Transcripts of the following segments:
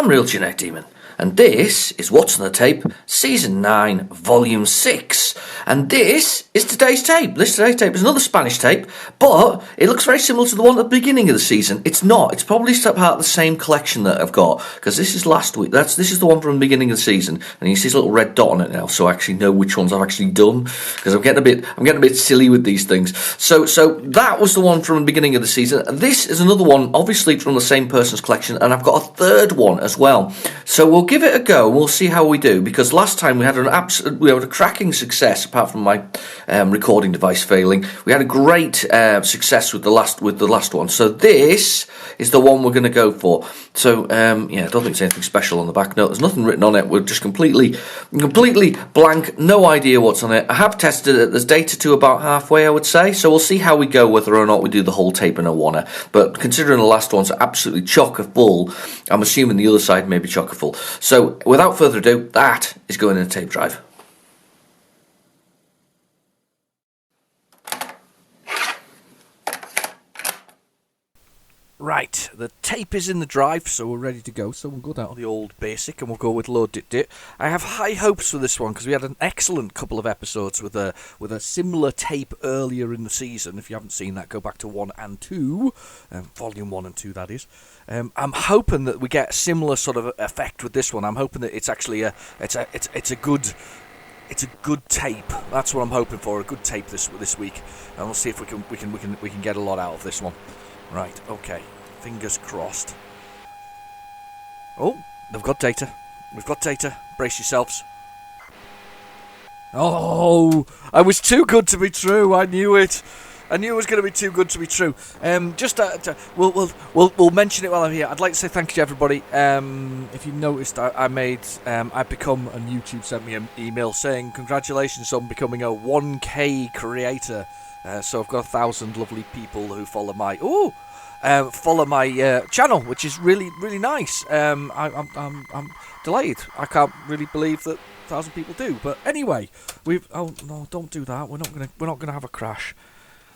I'm Real Genetic Demon, and this is What's on the Tape, Season 9, Volume 6. And this is today's tape. This today's tape is another Spanish tape, but it looks very similar to the one at the beginning of the season. It's not. It's probably part of the same collection that I've got, because this is last week. This is the one from the beginning of the season, and you see this little red dot on it now, so I actually know which ones I've actually done, because I'm getting a bit silly with these things. So that was the one from the beginning of the season. This is another one, obviously from the same person's collection, and I've got a third one as well. So we'll give it a go. We'll see how we do, because last time we had a cracking success. Apart from my recording device failing, we had a great success with the last one. So this is the one we're going to go for. So I don't think there's anything special on the back. No, there's nothing written on it. We're just completely blank. No idea what's on it. I have tested it. There's data to about halfway, I would say. So we'll see how we go, whether or not we do the whole tape in a wanna. But considering the last one's absolutely chocker full, I'm assuming the other side may be chocker full. So without further ado, that is going in a tape drive. Right, the tape is in the drive, so we're ready to go. So we'll go down to the old basic and we'll go with Load Dit. I have high hopes for this one because we had an excellent couple of episodes with a similar tape earlier in the season. If you haven't seen that, go back to 1 and 2, Volume 1 and 2 that is. I'm hoping that we get a similar sort of effect with this one. I'm hoping that it's actually a good tape. That's what I'm hoping for, a good tape this week, and we'll see if we can get a lot out of this one. Right, okay. Fingers crossed. Oh, they've got data. We've got data. Brace yourselves. Oh, I was too good to be true. I knew it. I knew it was going to be too good to be true. We'll mention it while I'm here. I'd like to say thank you to everybody. If you noticed, I've become, and YouTube sent me an email saying congratulations on becoming a 1K creator. So I've got 1,000 lovely people who follow my channel, which is really, really nice. I'm delighted. I can't really believe that 1,000 people do. But anyway, oh no, don't do that. We're not gonna have a crash.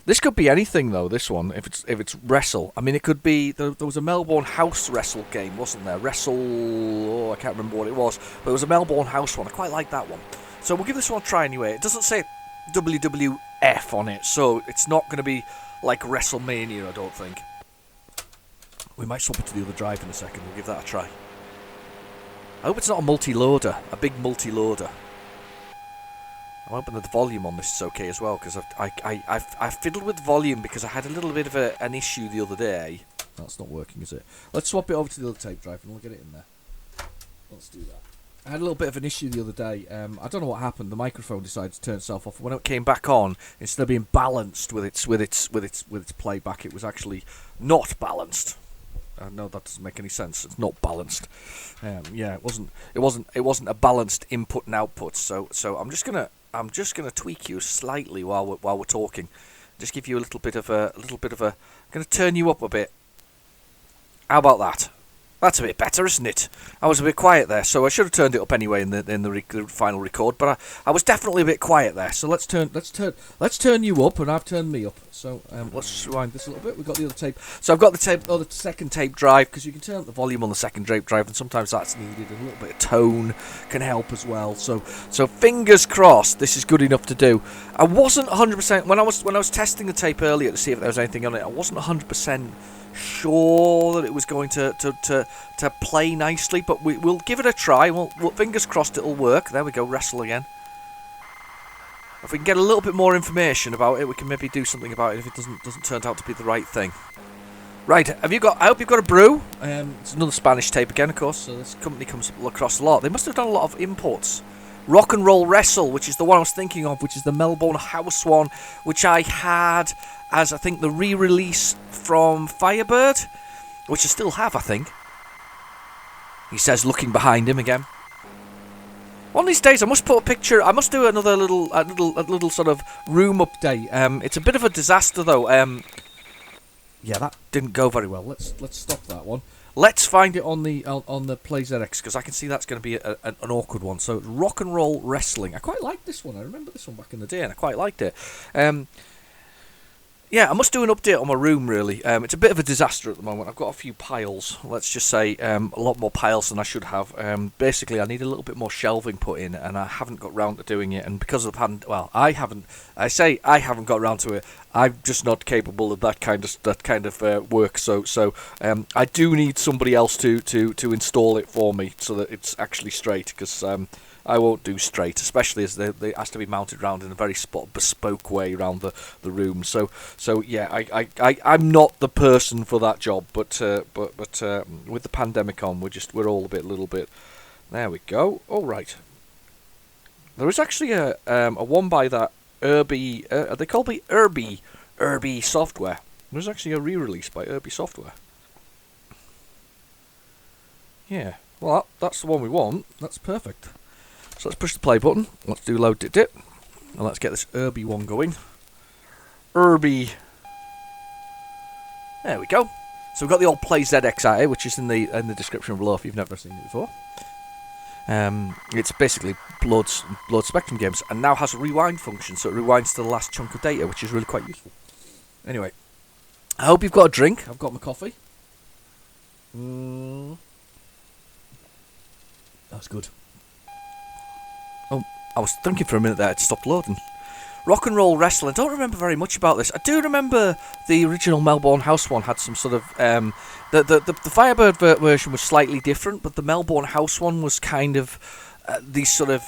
This could be anything though. This one, if it's wrestle. I mean, it could be. There was a Melbourne House wrestle game, wasn't there? I can't remember what it was, but it was a Melbourne House one. I quite like that one. So we'll give this one a try anyway. It doesn't say WWF on it, so it's not going to be like WrestleMania, I don't think. We might swap it to the other drive in a second. We'll give that a try. I hope it's not a multi-loader, a big multi-loader. I'm hoping that the volume on this is okay as well, because I fiddled with volume because I had a little bit of an issue the other day. That's not working, is it? Let's swap it over to the other tape drive and we'll get it in there. Let's do that. I had a little bit of an issue the other day. I don't know what happened. The microphone decided to turn itself off. When it came back on, instead of being balanced with its playback, it was actually not balanced. No, that doesn't make any sense. It's not balanced. It wasn't a balanced input and output. So I'm just gonna tweak you slightly while we're talking. Just give you a little bit of a. I'm gonna turn you up a bit. How about that? That's a bit better, isn't it? I was a bit quiet there, so I should have turned it up anyway in the final record. But I was definitely a bit quiet there. So let's turn you up, and I've turned me up. So let's rewind this a little bit. We've got the other tape. So I've got the second tape drive, because you can turn up the volume on the second tape drive, and sometimes that's needed. A little bit of tone can help as well. So fingers crossed, this is good enough to do. I wasn't 100% when I was testing the tape earlier to see if there was anything on it. I wasn't 100% sure that it was going to play nicely, but we'll give it a try. We'll fingers crossed it'll work. There we go, wrestle again. If we can get a little bit more information about it, we can maybe do something about it if it doesn't turn out to be the right thing. Right, I hope you've got a brew. It's another Spanish tape again, of course, so this company comes across a lot. They must have done a lot of imports. Rock and Roll Wrestle, which is the one I was thinking of, which is the Melbourne House one, which I had as, I think, the re-release from Firebird, which I still have, I think. He says, looking behind him again. One of these days, I must put a picture. I must do another little sort of room update. It's a bit of a disaster, though. Yeah, that didn't go very well. Let's stop that one. Let's find it on the PlayZX, because I can see that's going to be an awkward one. So, Rock and Roll Wrestling. I quite liked this one. I remember this one back in the day, and I quite liked it. Yeah, I must do an update on my room, really. It's a bit of a disaster at the moment. I've got a few piles, let's just say a lot more piles than I should have. Basically, I need a little bit more shelving put in, and I haven't got round to doing it. And because of the I haven't got round to it. I'm just not capable of that kind of work. So I do need somebody else to install it for me so that it's actually straight, because I won't do straight, especially as they has to be mounted round in a very bespoke way around the room. So yeah, I'm not the person for that job. But with the pandemic on, we're all a little bit. There we go. All right. There is actually a one by that Irby. They call me Irby Software. There's actually a re-release by Irby Software. Yeah. Well, that's the one we want. That's perfect. So let's push the play button. Let's do load dip, and let's get this Irby one going. Irby. There we go. So we've got the old PlayZX out here, which is in the description below if you've never seen it before. It's basically blood spectrum games, and now has a rewind function, so it rewinds to the last chunk of data, which is really quite useful. Anyway, I hope you've got a drink. I've got my coffee. That's good. Oh, I was thinking for a minute there it stopped loading. Rock and Roll Wrestling. I don't remember very much about this. I do remember the original Melbourne House one had some sort of the Firebird version was slightly different, but the Melbourne House one was kind of these sort of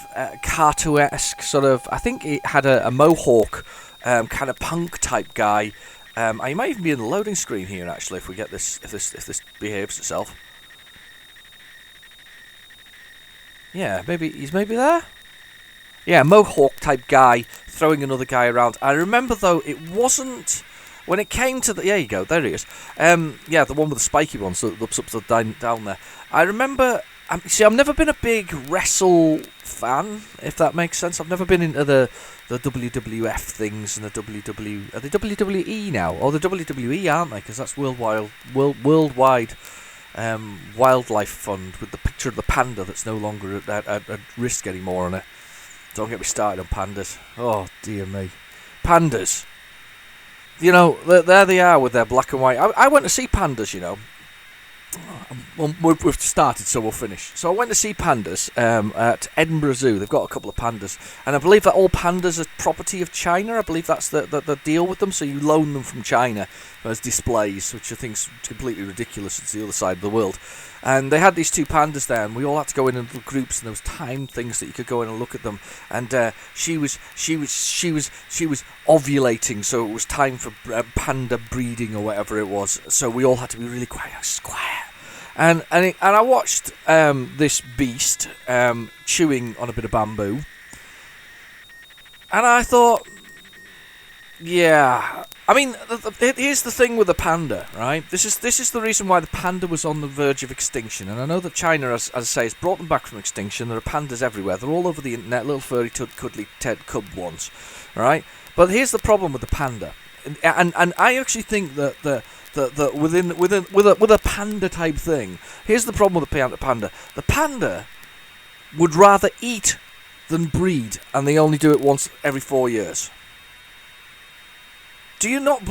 cartoon-esque sort of. I think it had a mohawk kind of punk type guy. I might even be in the loading screen here actually if we get this if this behaves itself. Yeah, he's maybe there. Yeah, mohawk type guy throwing another guy around. I remember though it wasn't when it came to the. There you go, there he is. Yeah, the one with the spiky one, so it looks upside down there. I remember. I've never been a big wrestle fan, if that makes sense. I've never been into the WWF things and the WW. Are they WWE now? Or the WWE, aren't they? Because that's worldwide wildlife fund with the picture of the panda that's no longer at risk anymore on it. Don't get me started on pandas. Oh, dear me. Pandas. You know, there they are with their black and white. I went to see pandas, you know. Well, we've started, so we'll finish. So I went to see pandas at Edinburgh Zoo. They've got a couple of pandas. And I believe that all pandas are property of China. I believe that's the deal with them. So you loan them from China as displays, which I think is completely ridiculous. It's the other side of the world. And they had these two pandas there, and we all had to go in little groups, and there was timed things that you could go in and look at them. And she was ovulating, so it was time for panda breeding or whatever it was. So we all had to be really quiet. And I watched this beast chewing on a bit of bamboo, and I thought, yeah. I mean, here's the thing with the panda, right? This is the reason why the panda was on the verge of extinction. And I know that China, as I say, has brought them back from extinction. There are pandas everywhere. They're all over the internet, little furry, cuddly, cub ones, right? But here's the problem with the panda, and I actually think that with a panda type thing, here's the problem with the panda. The panda would rather eat than breed, and they only do it once every 4 years. Do you not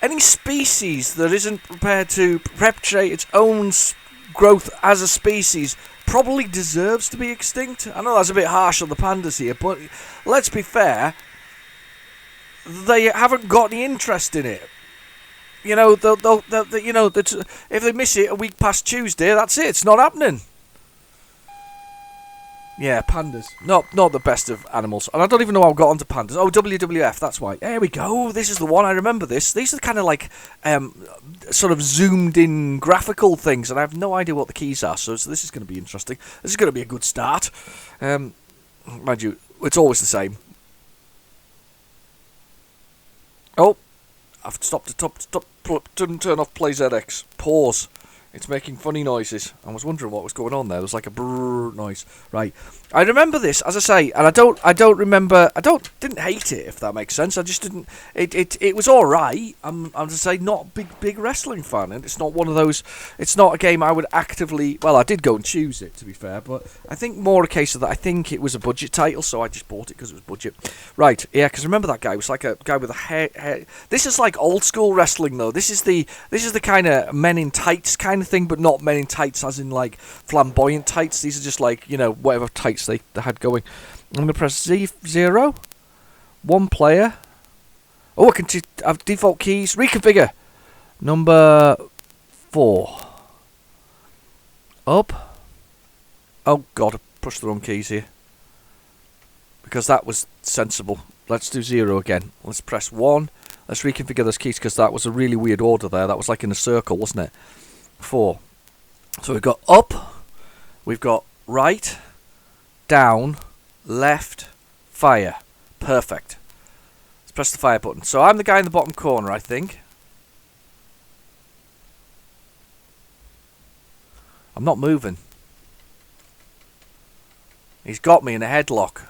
any species that isn't prepared to perpetuate its own growth as a species probably deserves to be extinct? I know that's a bit harsh on the pandas here, but let's be fair. They haven't got any interest in it. You know, if they miss it a week past Tuesday, that's it. It's not happening. Yeah, pandas. Not the best of animals. And I don't even know how I got onto pandas. Oh, WWF, that's why. There we go. This is the one. I remember this. These are kind of like sort of zoomed in graphical things, and I have no idea what the keys are, so this is going to be interesting. This is going to be a good start. Mind you, it's always the same. Oh, I've stopped. Didn't turn off PlayZX. Pause. It's making funny noises. I was wondering what was going on there. There was like a brrrr noise. Right. I remember this, as I say, and I don't remember. Didn't hate it, if that makes sense. I just didn't. It was all right. I'm to say not big wrestling fan, and it's not one of those. It's not a game I would actively. Well, I did go and choose it, to be fair, but I think more a case of that. I think it was a budget title, so I just bought it because it was budget. Right? Yeah, because remember that guy was like a guy with a hair. This is like old school wrestling, though. This is the kind of men in tights kind of thing, but not men in tights as in like flamboyant tights. These are just like whatever tights they had going. I'm going to press Z0. One player. Oh, I can have default keys. Reconfigure. Number 4. Up. Oh, God. I pushed the wrong keys here. Because that was sensible. Let's do 0 again. Let's press 1. Let's reconfigure those keys because that was a really weird order there. That was like in a circle, wasn't it? 4. So we've got up. We've got right. Down, left, fire. Perfect. Let's press the fire button. So I'm the guy in the bottom corner, I think. I'm not moving. He's got me in a headlock.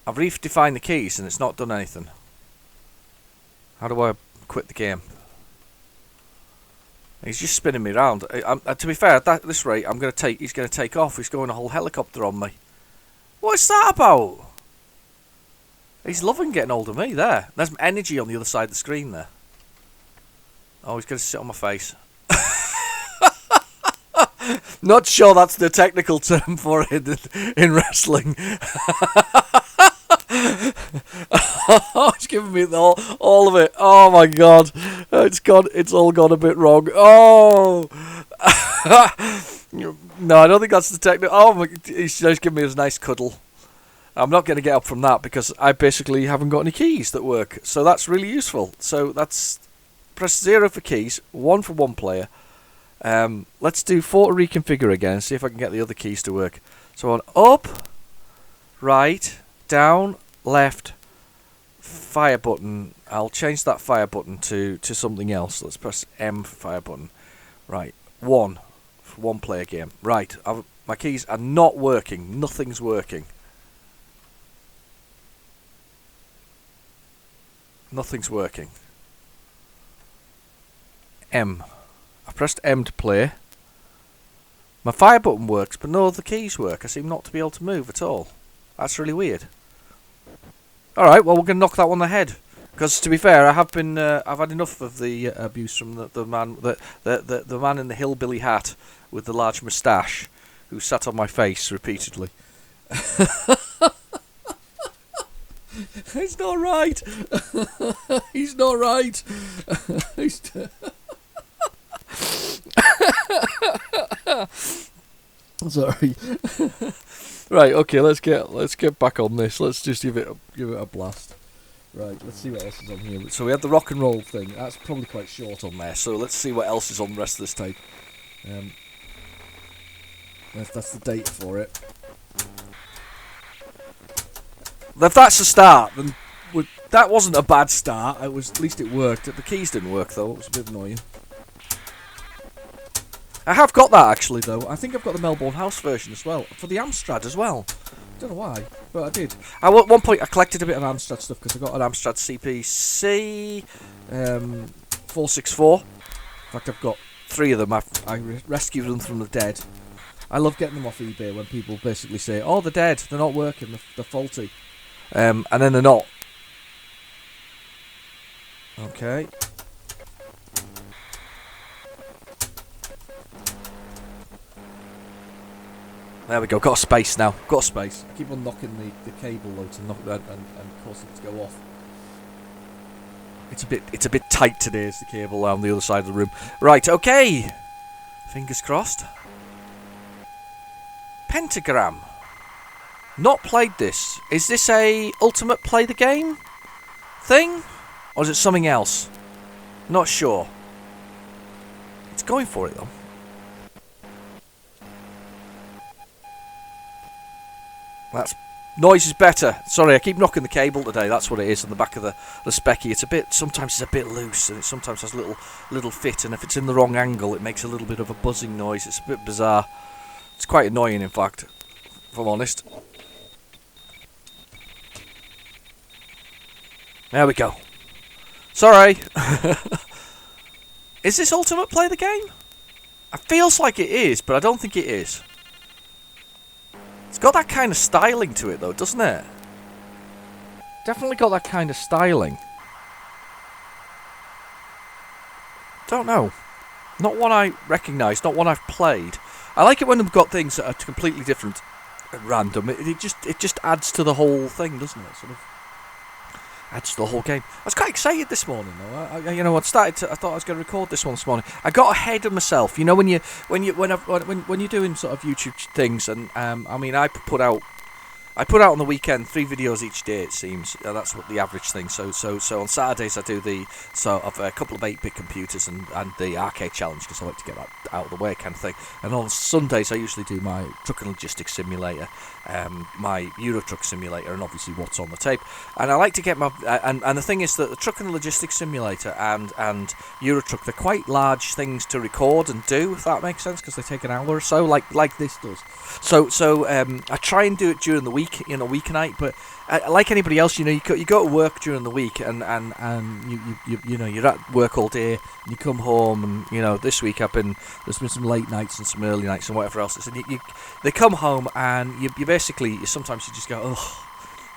I've redefined the keys and it's not done anything. How do I quit the game? He's just spinning me around. To be fair, at this rate, he's going to take off. He's going a whole helicopter on me. What's that about? He's loving getting hold of me there. There's some energy on the other side of the screen there. Oh, he's going to sit on my face. Not sure that's the technical term for it in wrestling. It's giving me all of it. Oh my god, it's all gone a bit wrong. Oh, no, I don't think that's the technical. Oh my, he's just giving me a nice cuddle. I'm not going to get up from that because I basically haven't got any keys that work. So that's really useful. So that's press 0 for keys, 1 for one player. Let's do 4 to reconfigure again and see if I can get the other keys to work. So on up, right, down, left, fire button. I'll change that fire button to something else. Let's press M for fire button. Right, 1 for one player game. Right, my keys are not working. Nothing's working. Nothing's working. M. I pressed M to play. My fire button works, but no other keys work. I seem not to be able to move at all. That's really weird. Alright, well, we're going to knock that one on the head. Because, to be fair, I've had enough of the abuse from the man in the hillbilly hat with the large moustache who sat on my face repeatedly. It's not right. He's not right. Sorry. Right, okay, let's get back on this. Let's just give it a blast. Right, let's see what else is on here. So we had the rock and roll thing. That's probably quite short on there. So let's see what else is on the rest of this tape. That's the date for it. If that's the start, then that wasn't a bad start. At least it worked. The keys didn't work though. It was a bit annoying. I have got that actually though. I think I've got the Melbourne House version as well for the Amstrad as well. Don't know why, but I did. At one point I collected a bit of Amstrad stuff because I got an Amstrad CPC 464. In fact, I've got 3 of them. I rescued them from the dead. I love getting them off eBay when people basically say, "Oh, they're dead. They're not working. They're faulty," and then they're not. Okay. There we go, got a space now. Got a space. I keep on knocking the cable though to knock that and cause it to go off. It's a bit tight today, is the cable on the other side of the room. Right, okay. Fingers crossed. Pentagram. Not played this. Is this a ultimate play the game thing? Or is it something else? Not sure. It's going for it though. Noise is better. Sorry, I keep knocking the cable today. That's what it is on the back of the Specky. It's a bit. Sometimes it's a bit loose, and it sometimes has little fit. And if it's in the wrong angle, it makes a little bit of a buzzing noise. It's a bit bizarre. It's quite annoying, in fact, if I'm honest. There we go. Sorry. Is this Ultimate Play the game? It feels like it is, but I don't think it is. It's got that kind of styling to it, though, doesn't it? Definitely got that kind of styling. Don't know. Not one I recognise, not one I've played. I like it when they've got things that are completely different and random. It just adds to the whole thing, doesn't it? Sort of adds to the whole game. I was quite excited this morning, though. I thought I was going to record this one this morning. I got ahead of myself. You know, when you're doing sort of YouTube things, and I mean, I put out on the weekend 3 videos each day. It seems that's what the average thing. So on Saturdays I do the a couple of 8-bit computers and the arcade challenge, because I like to get that out of the way, kind of thing. And on Sundays I usually do my truck and logistics simulator, my Euro Truck simulator, and obviously what's on the tape. And I like to get my and the thing is that the truck and logistics simulator and Euro Truck, they're quite large things to record and do, if that makes sense, because they take an hour or so, like this does. So I try and do it during the week, weeknight, but like anybody else, you go to work during the week, and you're at work all day, and you come home, and this week there's been some late nights and some early nights and whatever else. And they come home, and sometimes you just go, ugh,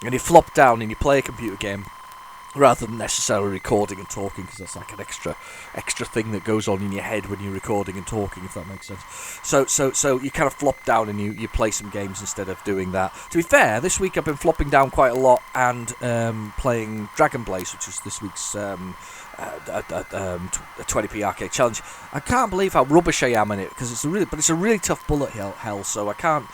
and you flop down and you play a computer game, rather than necessarily recording and talking, because that's like an extra thing that goes on in your head when you're recording and talking, if that makes sense. So you kind of flop down and you play some games instead of doing that. To be fair, this week I've been flopping down quite a lot and playing Dragon Blaze, which is this week's 20p arcade challenge. I can't believe how rubbish I am in it, because it's a really tough bullet hell. So I can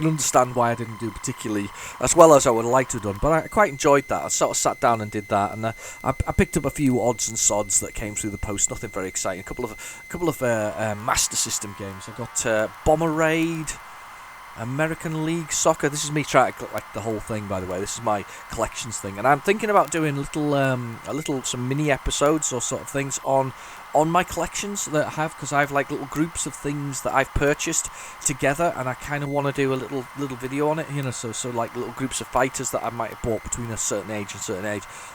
understand why I didn't do particularly as well as I would have liked to have done. But I quite enjoyed that. I sort of sat down and did that, and I picked up a few odds and sods that came through the post. Nothing very exciting. A couple of Master System games. I got Bomber Raid, American League Soccer. This is me trying to collect the whole thing, by the way. This is my collections thing, and I'm thinking about doing some mini episodes or sort of things on my collections that I have, because I have like little groups of things that I've purchased together, and I kind of want to do a little video on it, so like little groups of fighters that I might have bought between a certain age,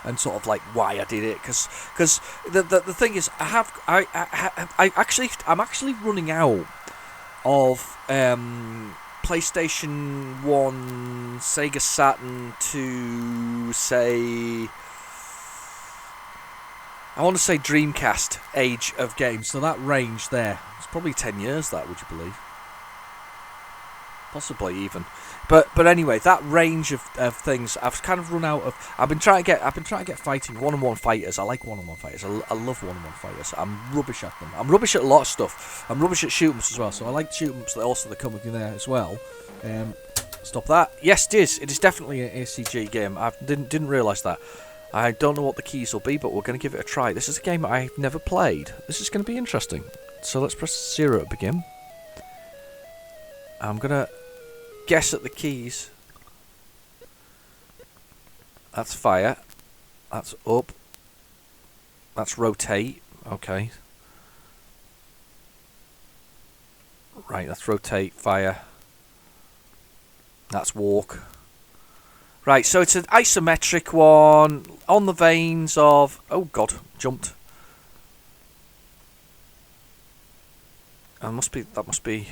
and sort of like why I did it, because the thing is, I'm actually running out of PlayStation 1, Sega Saturn to I want to say Dreamcast age of games. So that range there, it's probably 10 years. That, would you believe? Possibly even. But anyway, that range of things, I've kind of run out of. I've been trying to get fighting one-on-one fighters. I like one-on-one fighters. I love one-on-one fighters. I'm rubbish at them. I'm rubbish at a lot of stuff. I'm rubbish at shoot 'ems as well. So I like shoot 'ems that also that come with you there as well. Stop that. Yes, it is. It is definitely an ACG game. I didn't realise that. I don't know what the keys will be, but we're going to give it a try. This is a game I've never played. This is going to be interesting. So let's press 0 to begin. I'm going to guess at the keys. That's fire. That's up. That's rotate. Okay. Right, that's rotate, fire. That's walk. Right, so it's an isometric one on the veins of... Oh, God, jumped. That must be...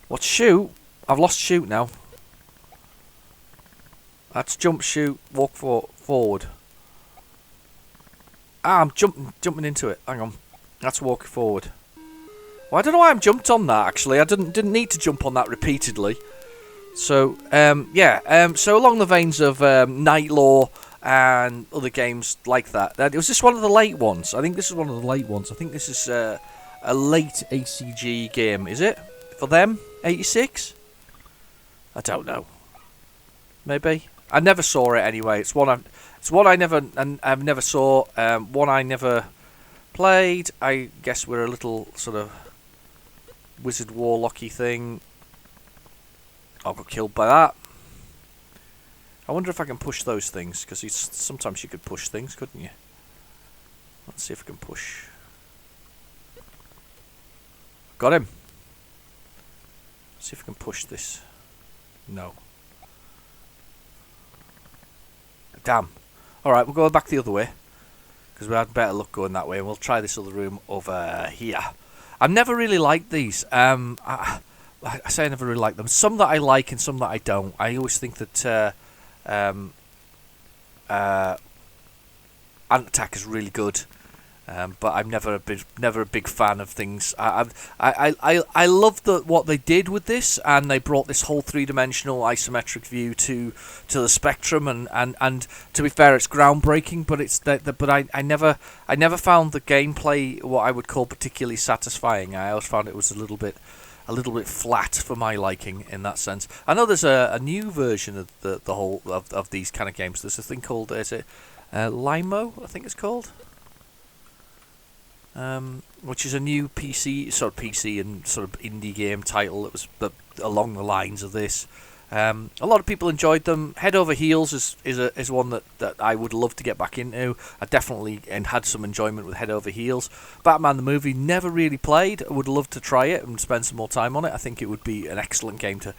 What's shoot? I've lost shoot now. That's jump, shoot, walk forward. Ah, I'm jumping into it. Hang on. That's walking forward. Well, I don't know why I'm jumped on that, actually. I didn't need to jump on that repeatedly. So, so along the veins of Night Law and other games like that. Was this one of the late ones? I think this is one of the late ones. I think this is a late ACG game. Is it? For them? 86? I don't know. Maybe. I never saw it anyway. It's one I never saw. One I never played. I guess we're a little sort of wizard warlocky thing. I got killed by that. I wonder if I can push those things, because sometimes you could push things, couldn't you? Let's see if I can push. Got him. See if I can push this. No. Damn. Alright, we'll go back the other way, because we had better luck going that way, and we'll try this other room over here. I've never really liked these. I say I never really like them. Some that I like and some that I don't. I always think that Ant Attack is really good, but I'm never a big fan of things. I love what they did with this, and they brought this whole three-dimensional isometric view to the Spectrum, and to be fair, it's groundbreaking. But I never found the gameplay what I would call particularly satisfying. I always found it was a little bit flat for my liking in that sense. I know there's a new version of the whole of these kind of games. There's a thing called, is it Limo, I think it's called, which is a new PC and sort of indie game title that was along the lines of this. A lot of people enjoyed them. Head Over Heels is one that I would love to get back into. I definitely had some enjoyment with Head Over Heels. Batman the movie, never really played. I would love to try it and spend some more time on it. I think it would be an excellent game to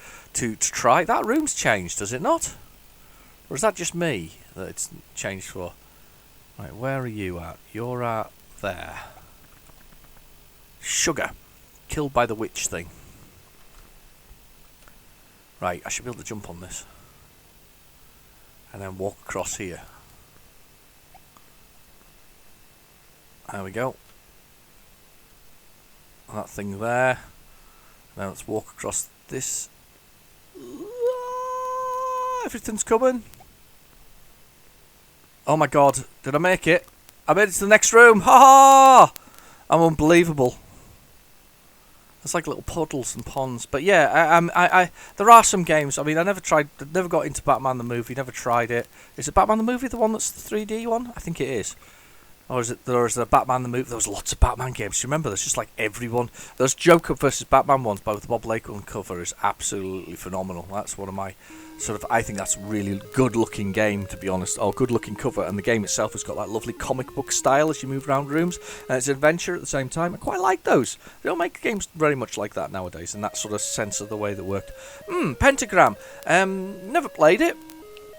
try. That room's changed, does it not? Or is that just me that it's changed for? Right, where are you at? You're at there. Sugar. Killed by the witch thing. Right, I should be able to jump on this. And then walk across here. There we go. And that thing there. Now let's walk across this. Everything's coming. Oh my god, did I make it? I made it to the next room. Ha ha! I'm unbelievable. It's like little puddles and ponds, but yeah, I there are some games. I mean, I never got into Batman the movie. Never tried it. Is it Batman the movie the one that's the 3D one? I think it is. Or is the Batman the movie? There was lots of Batman games. Do you remember? There's just like everyone. Those Joker versus Batman ones, both the Bob Lakeland cover is absolutely phenomenal. That's one of my I think that's a really good looking game, to be honest. Oh, good looking cover, and the game itself has got that lovely comic book style as you move around rooms, and it's an adventure at the same time. I quite like those. They don't make games very much like that nowadays, in that sort of sense of the way they worked. Pentagram. Never played it.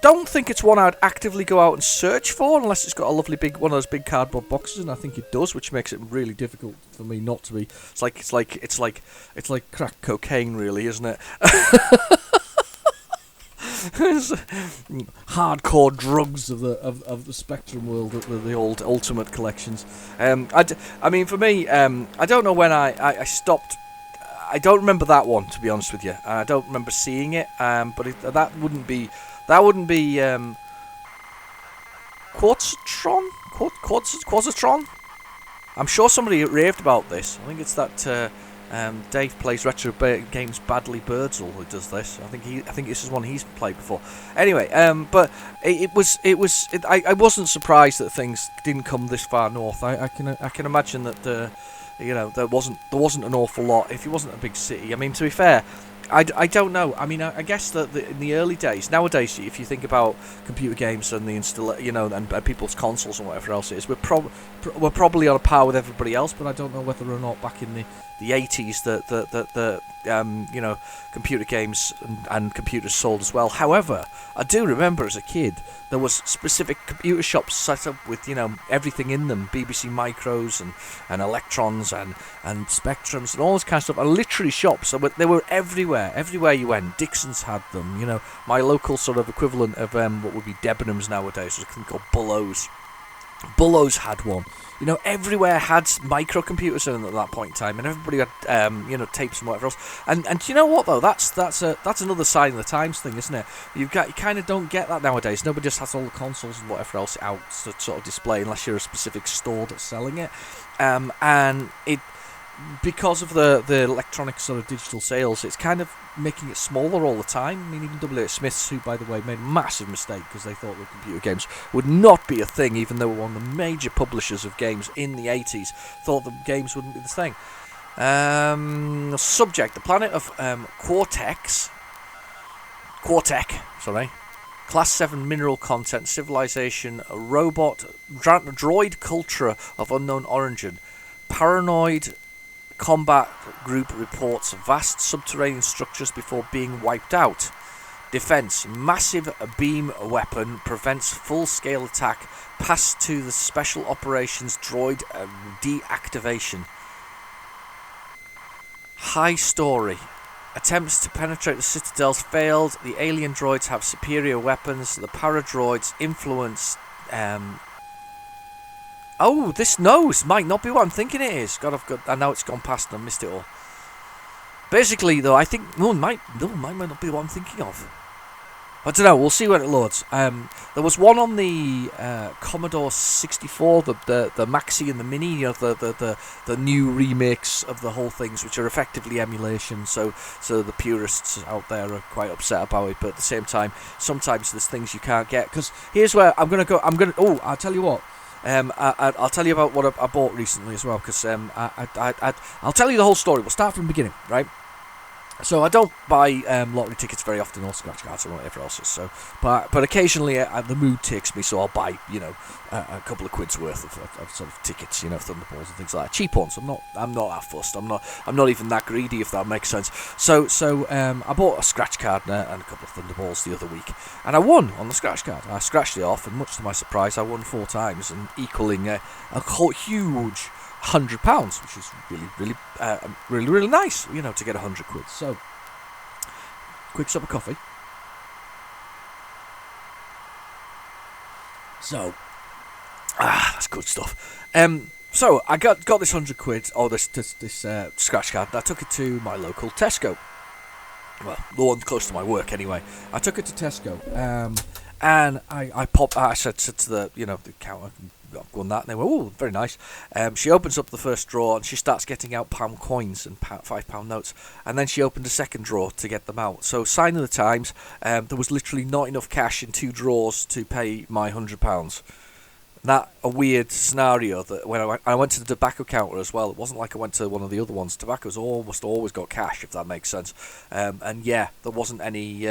Don't think it's one I'd actively go out and search for unless it's got a lovely one of those big cardboard boxes, and I think it does, which makes it really difficult for me not to be. It's like crack cocaine, really, isn't it? Hardcore drugs of the Spectrum world, the old Ultimate collections. I mean, for me, I don't know when I stopped. I don't remember that one, to be honest with you. I don't remember seeing it. But that wouldn't be Quasitron. I'm sure somebody raved about this. I think it's that. Dave plays Retrogames Badly Birdsall who does this. I think this is one he's played before. Anyway, but I wasn't surprised that things didn't come this far north. I can imagine that there wasn't an awful lot if it wasn't a big city. I mean, to be fair, I don't know. I mean, I guess that in the early days, nowadays, if you think about computer games and the and people's consoles and whatever else it is, we're probably on a par with everybody else. But I don't know whether or not back in the 80s that computer games and computers sold as well. However, I do remember as a kid there was specific computer shops set up with everything in them, BBC Micros and Electrons and Spectrums and all this kind of stuff, and literally shops. So they were everywhere you went. Dixon's had them. My local sort of equivalent of what would be Debenhams nowadays was a thing called Bullows had one. Everywhere had microcomputers in them at that point in time, and everybody had tapes and whatever else. And you know what though? That's another sign of the times thing, isn't it? You kind of don't get that nowadays. Nobody just has all the consoles and whatever else out to sort of display unless you're a specific store that's selling it. And it, because of the electronic sort of digital sales, it's kind of making it smaller all the time. I mean, even W.H. Smiths, who, by the way, made a massive mistake because they thought that computer games would not be a thing, even though one of the major publishers of games in the 80s thought that games wouldn't be the thing. Subject, the planet of Quartek, sorry. Class 7 mineral content, civilization, robot, droid culture of unknown origin. Paranoid combat group reports vast subterranean structures before being wiped out. Defense, massive beam weapon prevents full-scale attack. Pass to the special operations droid deactivation. High story. Attempts to penetrate the citadels failed. The alien droids have superior weapons. The paradroids influence. Oh, this nose might not be what I'm thinking it is. God, I know it's gone past and I missed it all. Basically, though, I think it might not be what I'm thinking of. I don't know. We'll see when it loads. There was one on the Commodore 64, the Maxi and the Mini. You know, the new remakes of the whole things, which are effectively emulation. So the purists out there are quite upset about it. But at the same time, sometimes there's things you can't get. Because here's where I'm gonna go. Oh, I'll tell you what. I'll tell you about what I bought recently as well. Because I'll tell you the whole story. We'll start from the beginning, right? So I don't buy lottery tickets very often, or scratch cards, or whatever else. So, but occasionally the mood takes me, so I'll buy, a couple of quid's worth of sort of tickets, Thunderballs and things like that. Cheap ones. I'm not that fussed. I'm not even that greedy, if that makes sense. So I bought a scratch card and a couple of Thunderballs the other week, and I won on the scratch card. I scratched it off, and much to my surprise, I won 4 times, and equaling a huge £100, which is really nice, to get 100 quid. So, quick sup of coffee. So, that's good stuff. So I got this 100 quid, or this scratch card, and I took it to my local Tesco. Well, the one close to my work, anyway. I took it to Tesco, and I said to the the counter, I've won that, and they went, oh, very nice. She opens up the first drawer and she starts getting out pound coins and £5 notes, and then she opened a second drawer to get them out. So, sign of the times, there was literally not enough cash in 2 drawers to pay my £100. That a weird scenario that when I went to the tobacco counter as well. It wasn't like I went to one of the other ones. Tobacco's almost always got cash, if that makes sense. And yeah, there wasn't any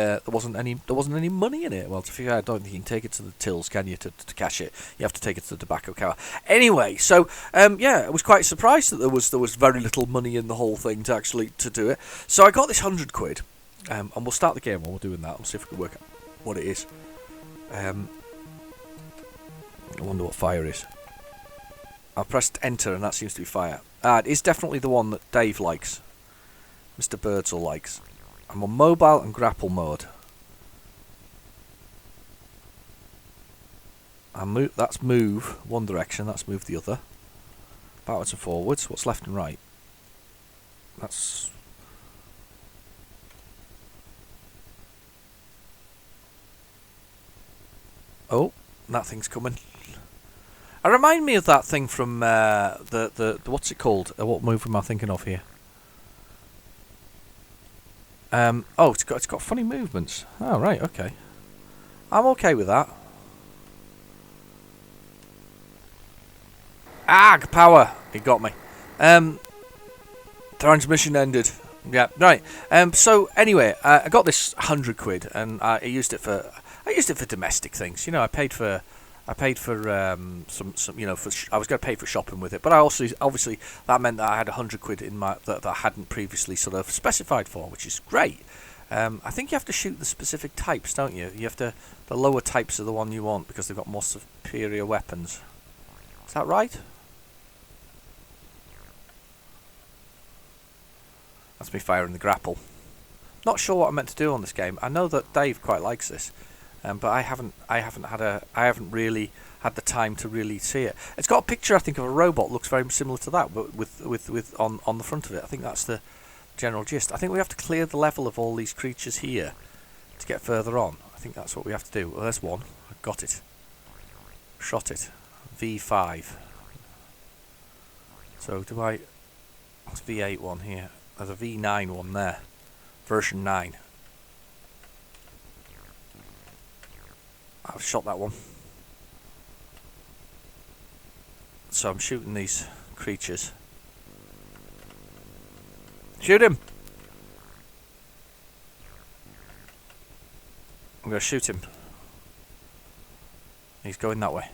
money in it. Well, to figure out, I don't think you can take it to the tills, can you, to cash it? You have to take it to the tobacco counter. Anyway, so I was quite surprised that there was very little money in the whole thing to do it. So I got this 100 quid, and we'll start the game while we're doing that. We'll see if we can work out what it is. I wonder what fire is. I pressed enter and that seems to be fire. It is definitely the one that Dave likes. Mr. Birdsall likes. I'm on mobile and grapple mode. That's move one direction, that's move the other. Backwards and forwards. What's left and right? That's... Oh, that thing's coming. It remind me of that thing from the what's it called? What movie am I thinking of here? It's got funny movements. Oh right, okay. I'm okay with that. Power! He got me. Transmission ended. Yeah, right. So anyway, I got this 100 quid, and I used it for domestic things. I paid for some I was going to pay for shopping with it, but I also obviously that meant that I had 100 quid in my that I hadn't previously sort of specified for, which is great. I think you have to shoot the specific types, don't you? The lower types are the one you want because they've got more superior weapons. Is that right? That's me firing the grapple. Not sure what I'm meant to do on this game. I know that Dave quite likes this. But I haven't really had the time to really see it. It's got a picture, I think, of a robot. Looks very similar to that, but with on the front of it. I think that's the general gist. I think we have to clear the level of all these creatures here to get further on. I think that's what we have to do. Well, there's one. I got it. Shot it. V5. So do I? That's V8 one here. There's a V9 one there. Version 9. I've shot that one. So I'm shooting these creatures. Shoot him! I'm going to shoot him. He's going that way.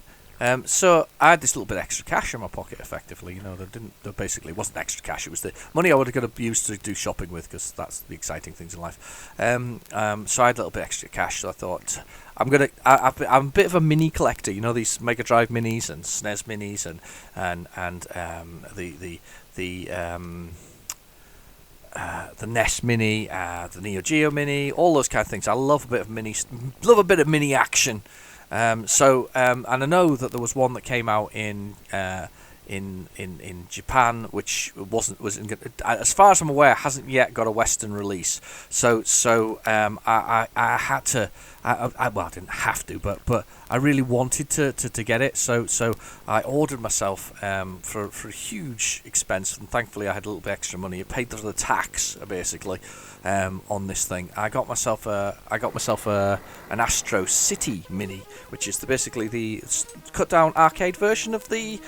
So I had this little bit of extra cash in my pocket, effectively. There basically wasn't extra cash. It was the money I would have got to use to do shopping with, because that's the exciting things in life. So I had a little bit extra cash. So I thought I'm a bit of a mini collector. These Mega Drive minis and SNES minis the NES Mini, the Neo Geo Mini, all those kind of things. I love a bit of mini action. And I know that there was one that came out in Japan, which as far as I'm aware, hasn't yet got a Western release. I had to. I didn't have to, but I really wanted to get it. So I ordered myself for a huge expense, and thankfully I had a little bit extra money. It paid for the tax, basically, on this thing. I got myself an Astro City Mini, which is basically the cut down arcade version of the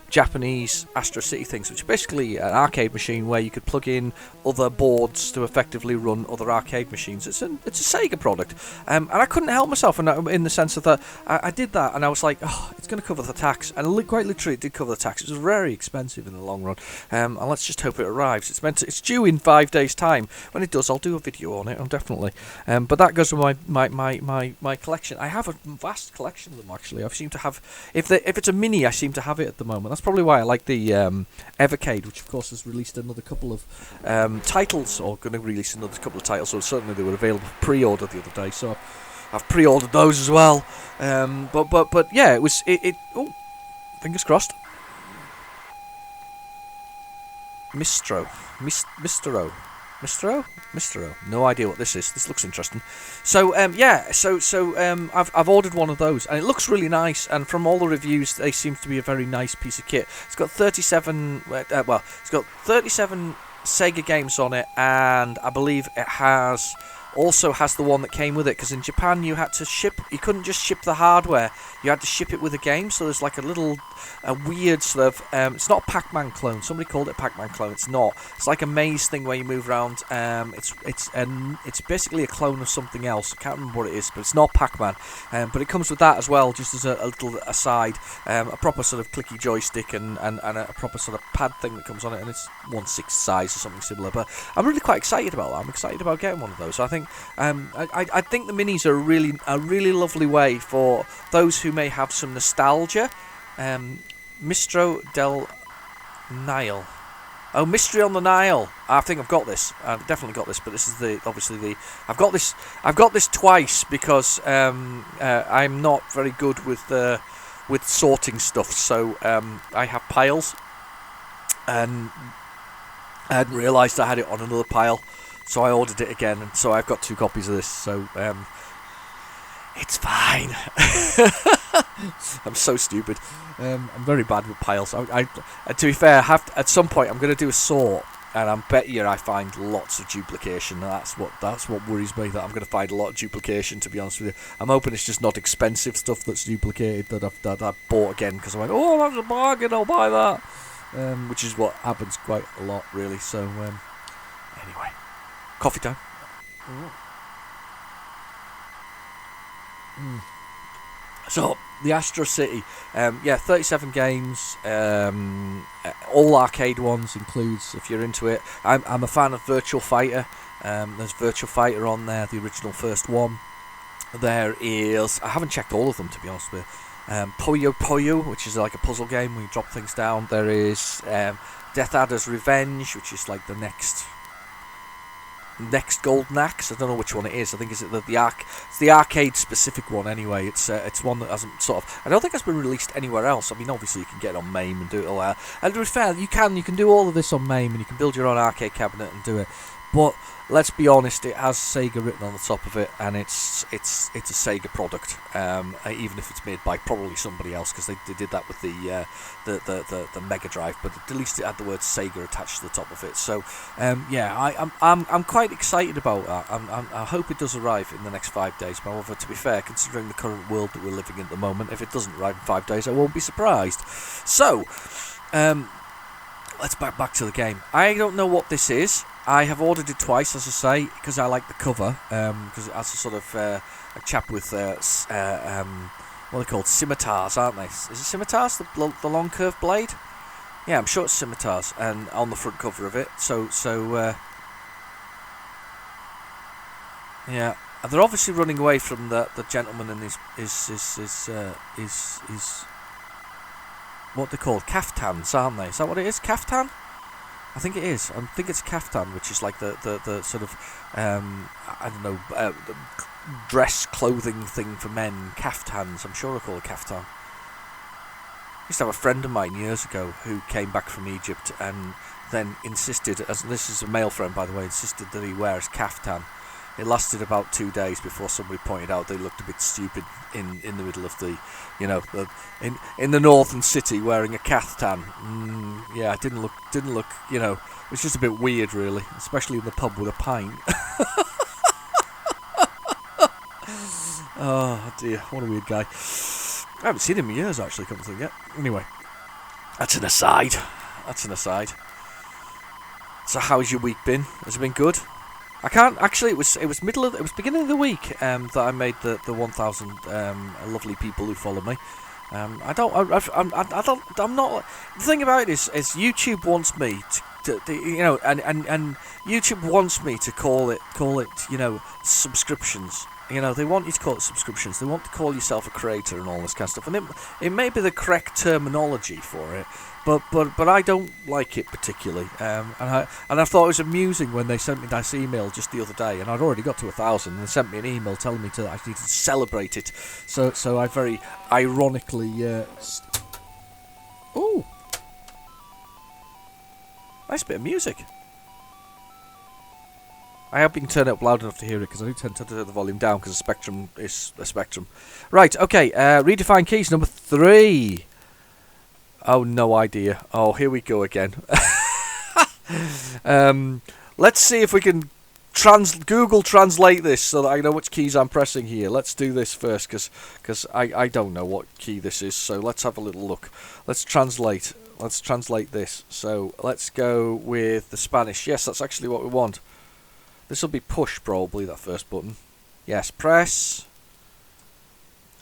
Japanese Astro City things, which is basically an arcade machine where you could plug in other boards to effectively run other arcade machines. It's a Sega product, and I couldn't help myself in the sense of that I did that, and I was like, oh, it's going to cover the tax, and quite literally it did cover the tax. It was very expensive in the long run, and let's just hope it arrives. It's due in 5 days' time. When it does, I'll do a video on it, definitely. But that goes with my collection. I have a vast collection of them, actually. I seem to have, if it's a mini, I seem to have it at the moment. That's probably why I like the Evercade, which of course has released another couple of titles, or going to release another couple of titles. So certainly they were available for pre-order the other day. So I've pre-ordered those as well. But yeah, it was it. Oh, fingers crossed. Mistro. No idea what this is. This looks interesting. So I've ordered one of those, and it looks really nice. And from all the reviews, they seem to be a very nice piece of kit. It's got 37. It's got 37 Sega games on it, and I believe it also has the one that came with it, because in Japan you couldn't just ship the hardware, you had to ship it with a game. So there's like a weird sort of it's not a Pac-Man clone. Somebody called it Pac-Man clone. It's not. It's like a maze thing where you move around. It's basically a clone of something else. I can't remember what it is, but it's not Pac-Man. But it comes with that as well, just as a little aside. A proper sort of clicky joystick and a proper sort of pad thing that comes on it, and it's 1/6 size or something similar. But I'm really quite excited about that. I'm excited about getting one of those. So I think I think the minis are a really lovely way for those who may have some nostalgia. Mistro del Nile. Oh, Mystery on the Nile. I think I've got this. I've definitely got this, but this is I've got this twice, because I'm not very good with sorting stuff. So I have piles, and I hadn't realised I had it on another pile. So I ordered it again, and so I've got 2 copies of this. So it's fine. I'm so stupid. I'm very bad with piles. To be fair, at some point I'm going to do a sort, and I bet you I find lots of duplication. That's what worries me. That I'm going to find a lot of duplication. To be honest with you, I'm hoping it's just not expensive stuff that's duplicated that I've bought again, because I'm like, oh, that's a bargain, I'll buy that. Which is what happens quite a lot, really. So anyway. Coffee time. So, the Astro City. 37 games. All arcade ones includes, if you're into it. I'm a fan of Virtual Fighter. There's Virtual Fighter on there, the original first one. There is... I haven't checked all of them, to be honest with you. Puyo Puyo, which is like a puzzle game where you drop things down. There is Death Adder's Revenge, which is like the next Golden Axe. I don't know which one it is. I think it's the arcade specific one anyway. It's one that hasn't sort of... I don't think it's been released anywhere else. I mean, obviously you can get it on MAME and do it all that. And to be fair, you can do all of this on MAME, and you can build your own arcade cabinet and do it. But let's be honest, it has Sega written on the top of it, and it's a Sega product, even if it's made by probably somebody else, because they did that with the Mega Drive, but at least it had the word Sega attached to the top of it. So I'm quite excited about that. I hope it does arrive in the next 5 days. However, to be fair, considering the current world that we're living in at the moment, if it doesn't arrive in 5 days, I won't be surprised. So let's back to the game. I don't know what this is. I have ordered it twice, as I say, because I like the cover. Because it has a sort of a chap with what are they called? Scimitars, aren't they? Is it scimitars? The long curved blade? Yeah, I'm sure it's scimitars, and on the front cover of it. So yeah, and they're obviously running away from the gentleman and his what they called kaftans, aren't they? Is that what it is? Kaftan? I think it is. I think it's kaftan, which is like the sort of I don't know the dress clothing thing for men. Kaftans, I'm sure I call it kaftan. I used to have a friend of mine years ago who came back from Egypt and then insisted, as this is a male friend by the way, insisted that he wears kaftan. It lasted about 2 days before somebody pointed out they looked a bit stupid in the middle of the, in the northern city wearing a kaftan. Yeah, it didn't look, it was just a bit weird really, especially in the pub with a pint. Oh dear, what a weird guy. I haven't seen him in years actually, come to think yet. Anyway, that's an aside. So how's your week been? Has it been good? I can't actually. It was beginning of the week that I made the 1,000 lovely people who follow me. I'm not. The thing about it is YouTube wants me to and YouTube wants me to call it subscriptions. They want you to call it subscriptions. They want to call yourself a creator and all this kind of stuff. And it may be the correct terminology for it, but I don't like it particularly. And I thought it was amusing when they sent me this email just the other day, and I'd already got to 1,000, and they sent me an email telling me that I needed to celebrate it. So I very ironically. Ooh, nice bit of music. I hope you can turn it up loud enough to hear it, because I do tend to turn the volume down because the spectrum is a spectrum. Right, okay, redefine keys number 3. Oh, no idea. Oh, here we go again. Let's see if we can Google translate this so that I know which keys I'm pressing here. Let's do this first, because I don't know what key this is, so let's have a little look. Let's translate this. So let's go with the Spanish. Yes, that's actually what we want. This will be push, probably, that first button. Yes, press.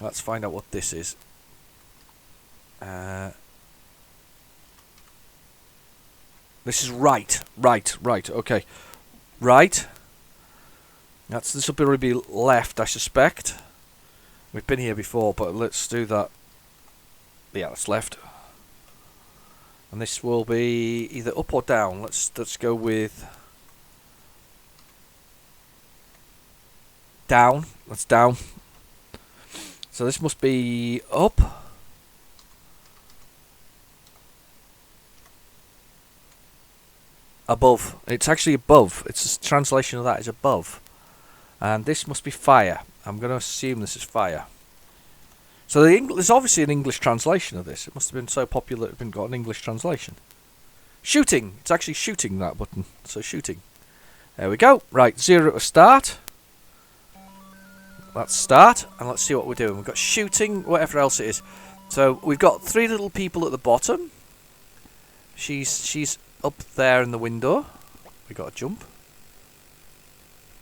Let's find out what this is. This is right, okay. Right. This will probably be left, I suspect. We've been here before, but let's do that. Yeah, that's left. And this will be either up or down. Let's go with... down. That's down. So this must be up. Above. It's actually above. It's a translation of that is above. And this must be fire. I'm going to assume this is fire. So there's obviously an English translation of this. It must have been so popular it's got an English translation. Shooting. It's actually shooting, that button. So shooting. There we go. Right, 0 to start. Let's start, and let's see what we're doing. We've got shooting, whatever else it is. So we've got 3 little people at the bottom. She's up there in the window. We got a jump.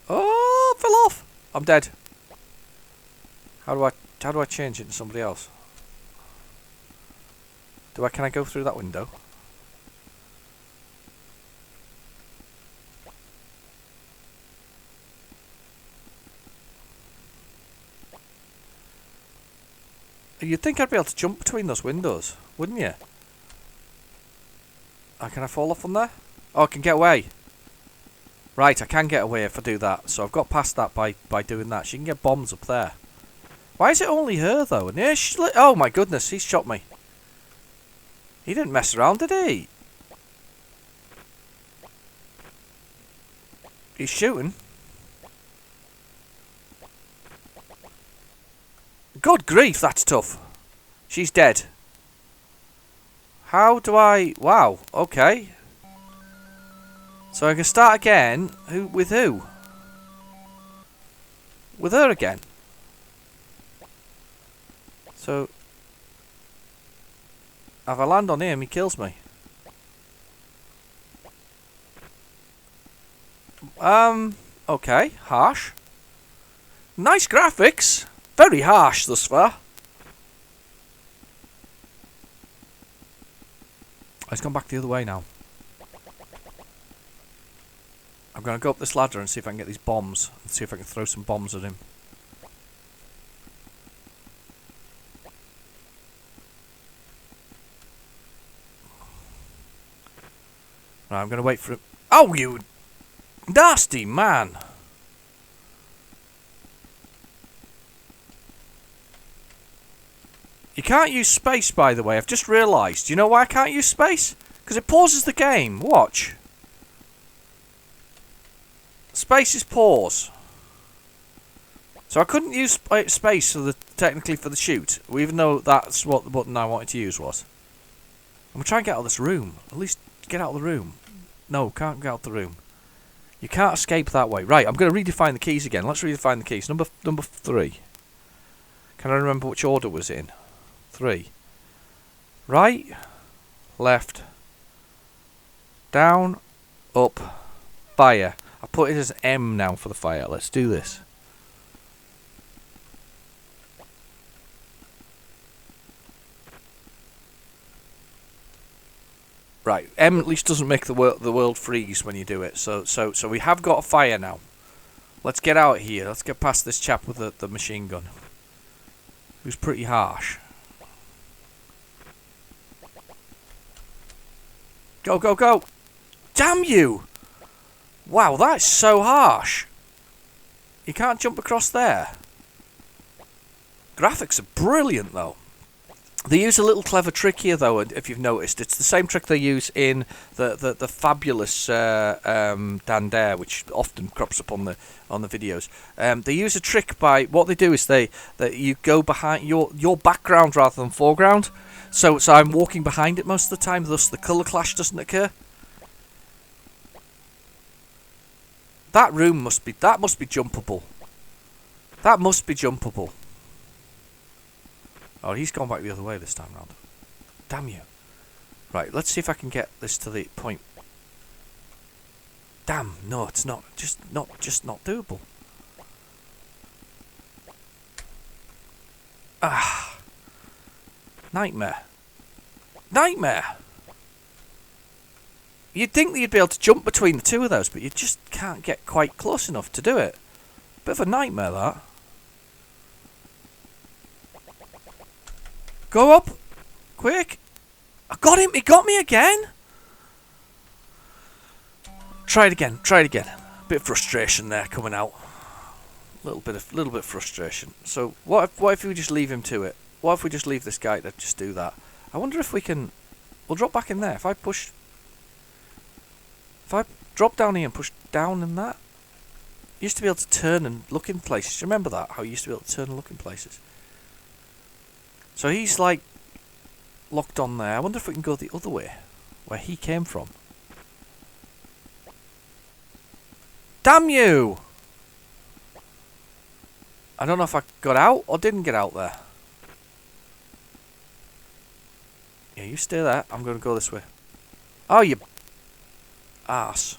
Oh, fell off. I'm dead. How do I change it to somebody else? Can I go through that window? You'd think I'd be able to jump between those windows, wouldn't you? Can I fall off on there? Oh, I can get away. Right, I can get away if I do that. So I've got past that by doing that. She can get bombs up there. Why is it only her, though? And yeah, oh my goodness, he's shot me. He didn't mess around, did he? He's shooting. Good grief, that's tough. She's dead. How do I... Wow, okay. So I can start again. With who? With her again. So... if I land on him, he kills me. Okay, harsh. Nice graphics. Very harsh thus far. Let's come back the other way now. I'm going to go up this ladder and see if I can get these bombs. And see if I can throw some bombs at him. Right, I'm going to wait for him. Oh, you nasty man! You can't use space, by the way. I've just realised. Do you know why I can't use space? Because it pauses the game. Watch. Space is pause. So I couldn't use space technically for the shoot, even though that's what the button I wanted to use was. I'm trying to get out of this room. At least get out of the room. No, can't get out of the room. You can't escape that way. Right, I'm going to redefine the keys again. Let's redefine the keys. Number 3. Can I remember which order was in? 3. Right, left, down, up, fire. I put it as M now for the fire. Let's do this. Right, M at least doesn't make the world freeze when you do it. So we have got a fire now. Let's get out of here. Let's get past this chap with the machine gun. Who's pretty harsh. Go, go, go! Damn you! Wow, that's so harsh. You can't jump across there. Graphics are brilliant, though. They use a little clever trick here, though, if you've noticed. It's the same trick they use in the fabulous Dan Dare, which often crops up on the videos. They use a trick by what they do is that you go behind your background rather than foreground. So I'm walking behind it most of the time, thus the colour clash doesn't occur. That room must be jumpable. That must be jumpable. Oh, he's gone back the other way this time round. Damn you. Right, let's see if I can get this to the point. Damn, no, it's not. Just not doable. Ah. Nightmare. Nightmare! You'd think that you'd be able to jump between the two of those, but you just can't get quite close enough to do it. Bit of a nightmare, that. Go up! Quick! I got him! He got me again! Try it again. Try it again. Bit of frustration there coming out. Little bit of frustration. So what if we just leave him to it? What if we just leave this guy to just do that? I wonder if we can. We'll drop back in there. If I drop down here and push down in that, you used to be able to turn and look in places. Do you remember that? How you used to be able to turn and look in places. So he's like locked on there. I wonder if we can go the other way, where he came from. Damn you! I don't know if I got out or didn't get out there. Yeah, you stay there. I'm going to go this way. Oh, you ass.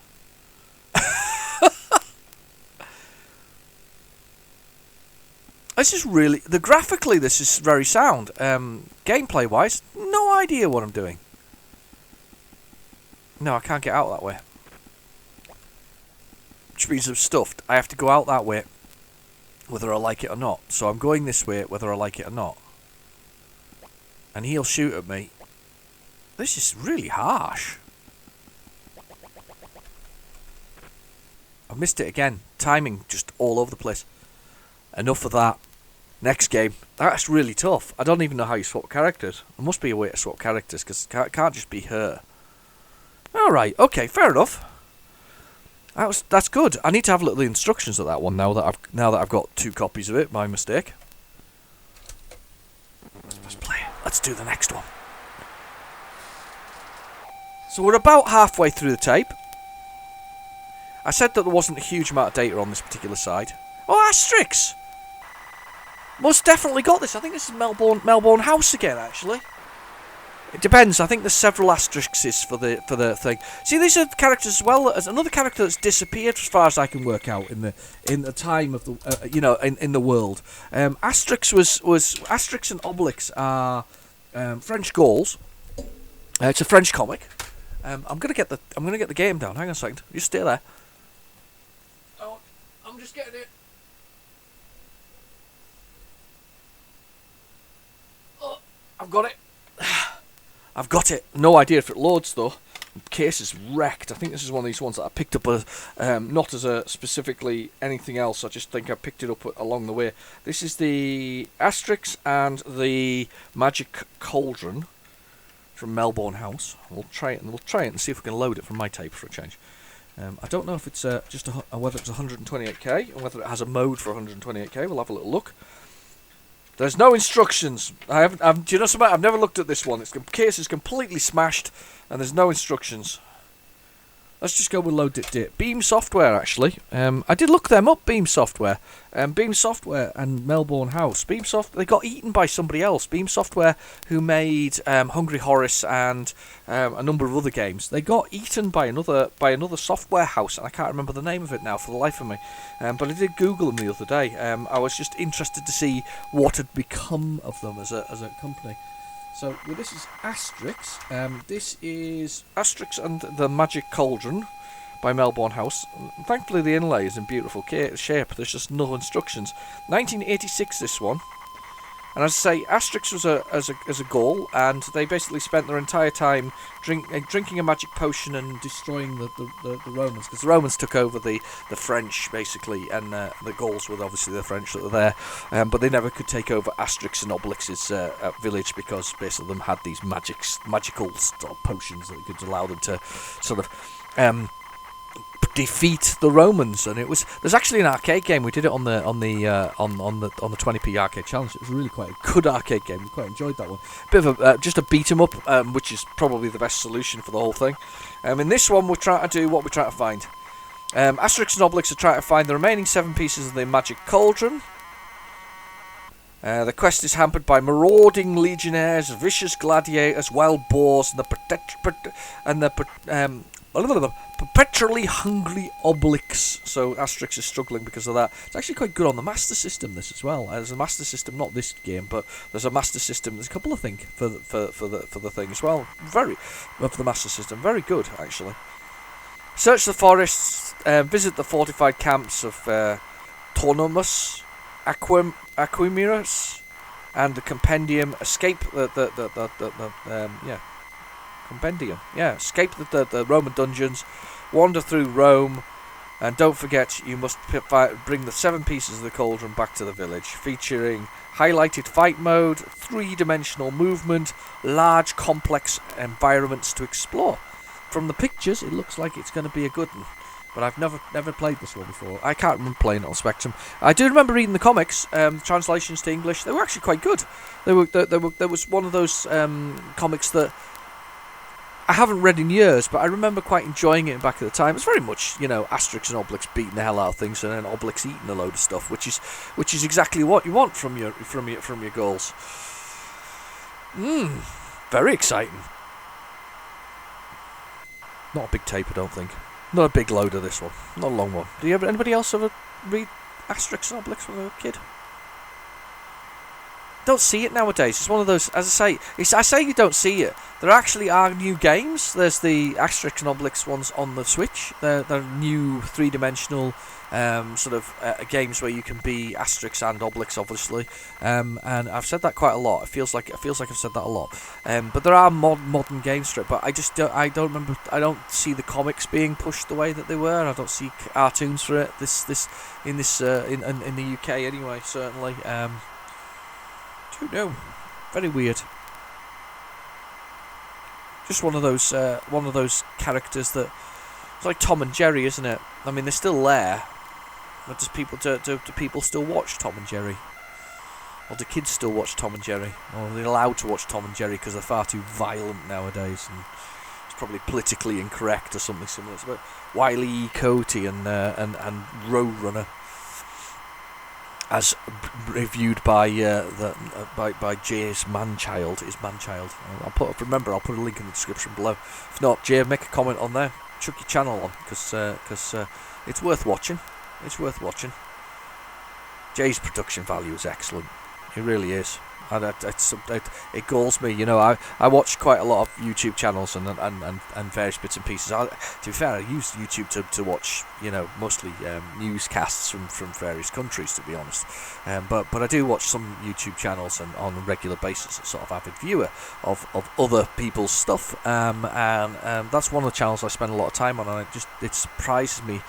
This is really... graphically, this is very sound. Gameplay-wise, no idea what I'm doing. No, I can't get out that way. Which means I'm stuffed. I have to go out that way, whether I like it or not. So I'm going this way, whether I like it or not. And he'll shoot at me. This is really harsh. I've missed it again. Timing just all over the place. Enough of that. Next game. That's really tough. I don't even know how you swap characters. There must be a way to swap characters, because it can't just be her. Alright, okay, fair enough. That's good. I need to have a look at the instructions of that one now that I've got 2 copies of it. My mistake. Let's play it. Let's do the next one. So we're about halfway through the tape. I said that there wasn't a huge amount of data on this particular side. Oh, Asterix! Most definitely got this. I think this is Melbourne House again, actually. It depends. I think there's several asterisks for the thing. See, these are characters as well as another character that's disappeared, as far as I can work out in the time of the in the world. Asterix was Asterix and Obelix are French Gauls. It's a French comic. I'm gonna get the game down. Hang on a second. You stay there. Oh, I'm just getting it. Oh, I've got it. I've got it. No idea if it loads though. The case is wrecked. I think this is one of these ones that I picked up as not as a specifically anything else. I just think I picked it up along the way. This is the Asterix and the Magic Cauldron from Melbourne House. We'll try it and see if we can load it from my tape for a change. I don't know if it's just whether it's 128k and whether it has a mode for 128k. We'll have a little look. There's no instructions. Do you know something? I've never looked at this one. Its case is completely smashed, and there's no instructions. Let's just go with load it. Beam Software, actually. I did look them up. Beam Software. Beam Software and Melbourne House. Beam Software. They got eaten by somebody else. Beam Software, who made Hungry Horace and a number of other games. They got eaten by another software house, and I can't remember the name of it now for the life of me. But I did Google them the other day. I was just interested to see what had become of them as a company. So this is Asterix. This is Asterix and the Magic Cauldron by Melbourne House. Thankfully, the inlay is in beautiful shape. There's just no instructions. 1986, this one. And as I say, Asterix was as a Gaul, and they basically spent their entire time drinking a magic potion and destroying the Romans, because the Romans took over the French, basically, and the Gauls were obviously the French that were there, but they never could take over Asterix and Obelix's village, because basically them had these magical sort of potions that could allow them to sort of defeat the Romans. And there's actually an arcade game. We did it on the 20p arcade challenge. It was really quite a good arcade game. We quite enjoyed that one. Bit of just a beat 'em up, which is probably the best solution for the whole thing. In this one, we're trying to do what we're trying to find. Asterix and Obelix are trying to find the remaining 7 pieces of the Magic Cauldron. The quest is hampered by marauding legionnaires, vicious gladiators, wild boars, and the perpetually hungry Obelix. So Asterix is struggling because of that. It's actually quite good on the Master System, this as well. There's a Master System, not this game, but there's a Master System. There's a couple, I think, for the thing as well. For the Master System, very good actually. Search the forests, visit the fortified camps of Tornomus, Aquimirus, and the Compendium. Escape Compendium. Yeah, escape the Roman dungeons, wander through Rome, and don't forget you must bring the 7 pieces of the cauldron back to the village, featuring highlighted fight mode, 3-dimensional movement, large complex environments to explore. From the pictures, it looks like it's going to be a good one, but I've never played this one before. I can't remember playing it on Spectrum. I do remember reading the comics, translations to English. They were actually quite good. There was one of those comics that I haven't read in years, but I remember quite enjoying it back at the time. It's very much, Asterix and Obelix beating the hell out of things, and then Obelix eating a load of stuff, which is exactly what you want from your goals. Very exciting. Not a big tape, I don't think. Not a big load of this one. Not a long one. Anybody else ever read Asterix and Obelix when they were a kid? Don't see it nowadays. It's one of those, as I say you don't see it. There actually are new games. There's the Asterix and Obelix ones on the Switch. They're new 3-dimensional games where you can be Asterix and Obelix, obviously. And I've said that quite a lot. It feels like I've said that a lot. But there are modern games for it. But I don't remember. I don't see the comics being pushed the way that they were. I don't see cartoons for it. In the UK anyway. Certainly. Don't know. Very weird. Just one of those characters that it's like Tom and Jerry, isn't it? I mean, they're still there. But do people still watch Tom and Jerry? Or do kids still watch Tom and Jerry? Or are they allowed to watch Tom and Jerry because they're far too violent nowadays? And it's probably politically incorrect or something similar. It's about Wile E. Coyote and Roadrunner. as reviewed by by Is Manchild. Is Manchild. I'll put a link in the description below. If not, Jay, make a comment on there. Chuck your channel on, because it's worth watching. It's worth watching. Jay's production value is excellent. It really is. And it galls me, you know. I watch quite a lot of YouTube channels and various bits and pieces. To be fair, I use YouTube to watch, you know, mostly newscasts from various countries, to be honest. But I do watch some YouTube channels and on a regular basis, a sort of avid viewer of other people's stuff. And that's one of the channels I spend a lot of time on, and it surprises me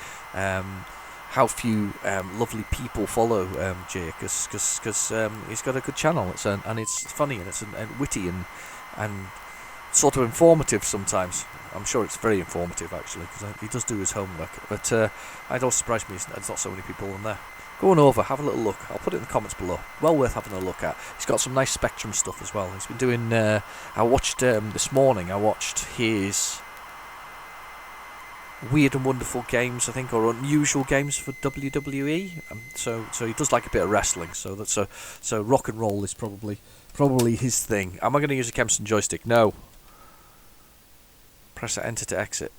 how few lovely people follow Jay, because he's got a good channel. And it's funny, and it's witty and sort of informative sometimes. I'm sure it's very informative, actually, because he does do his homework. But it does surprise me there's not so many people on there. Go on over, have a little look. I'll put it in the comments below. Well worth having a look at. He's got some nice Spectrum stuff as well. He's been doing... I watched this morning, his... Weird and Wonderful Games, I think, or Unusual Games for WWE. So he does like a bit of wrestling. So rock and roll is probably his thing. Am I going to use a Kempston joystick? No. Press enter to exit.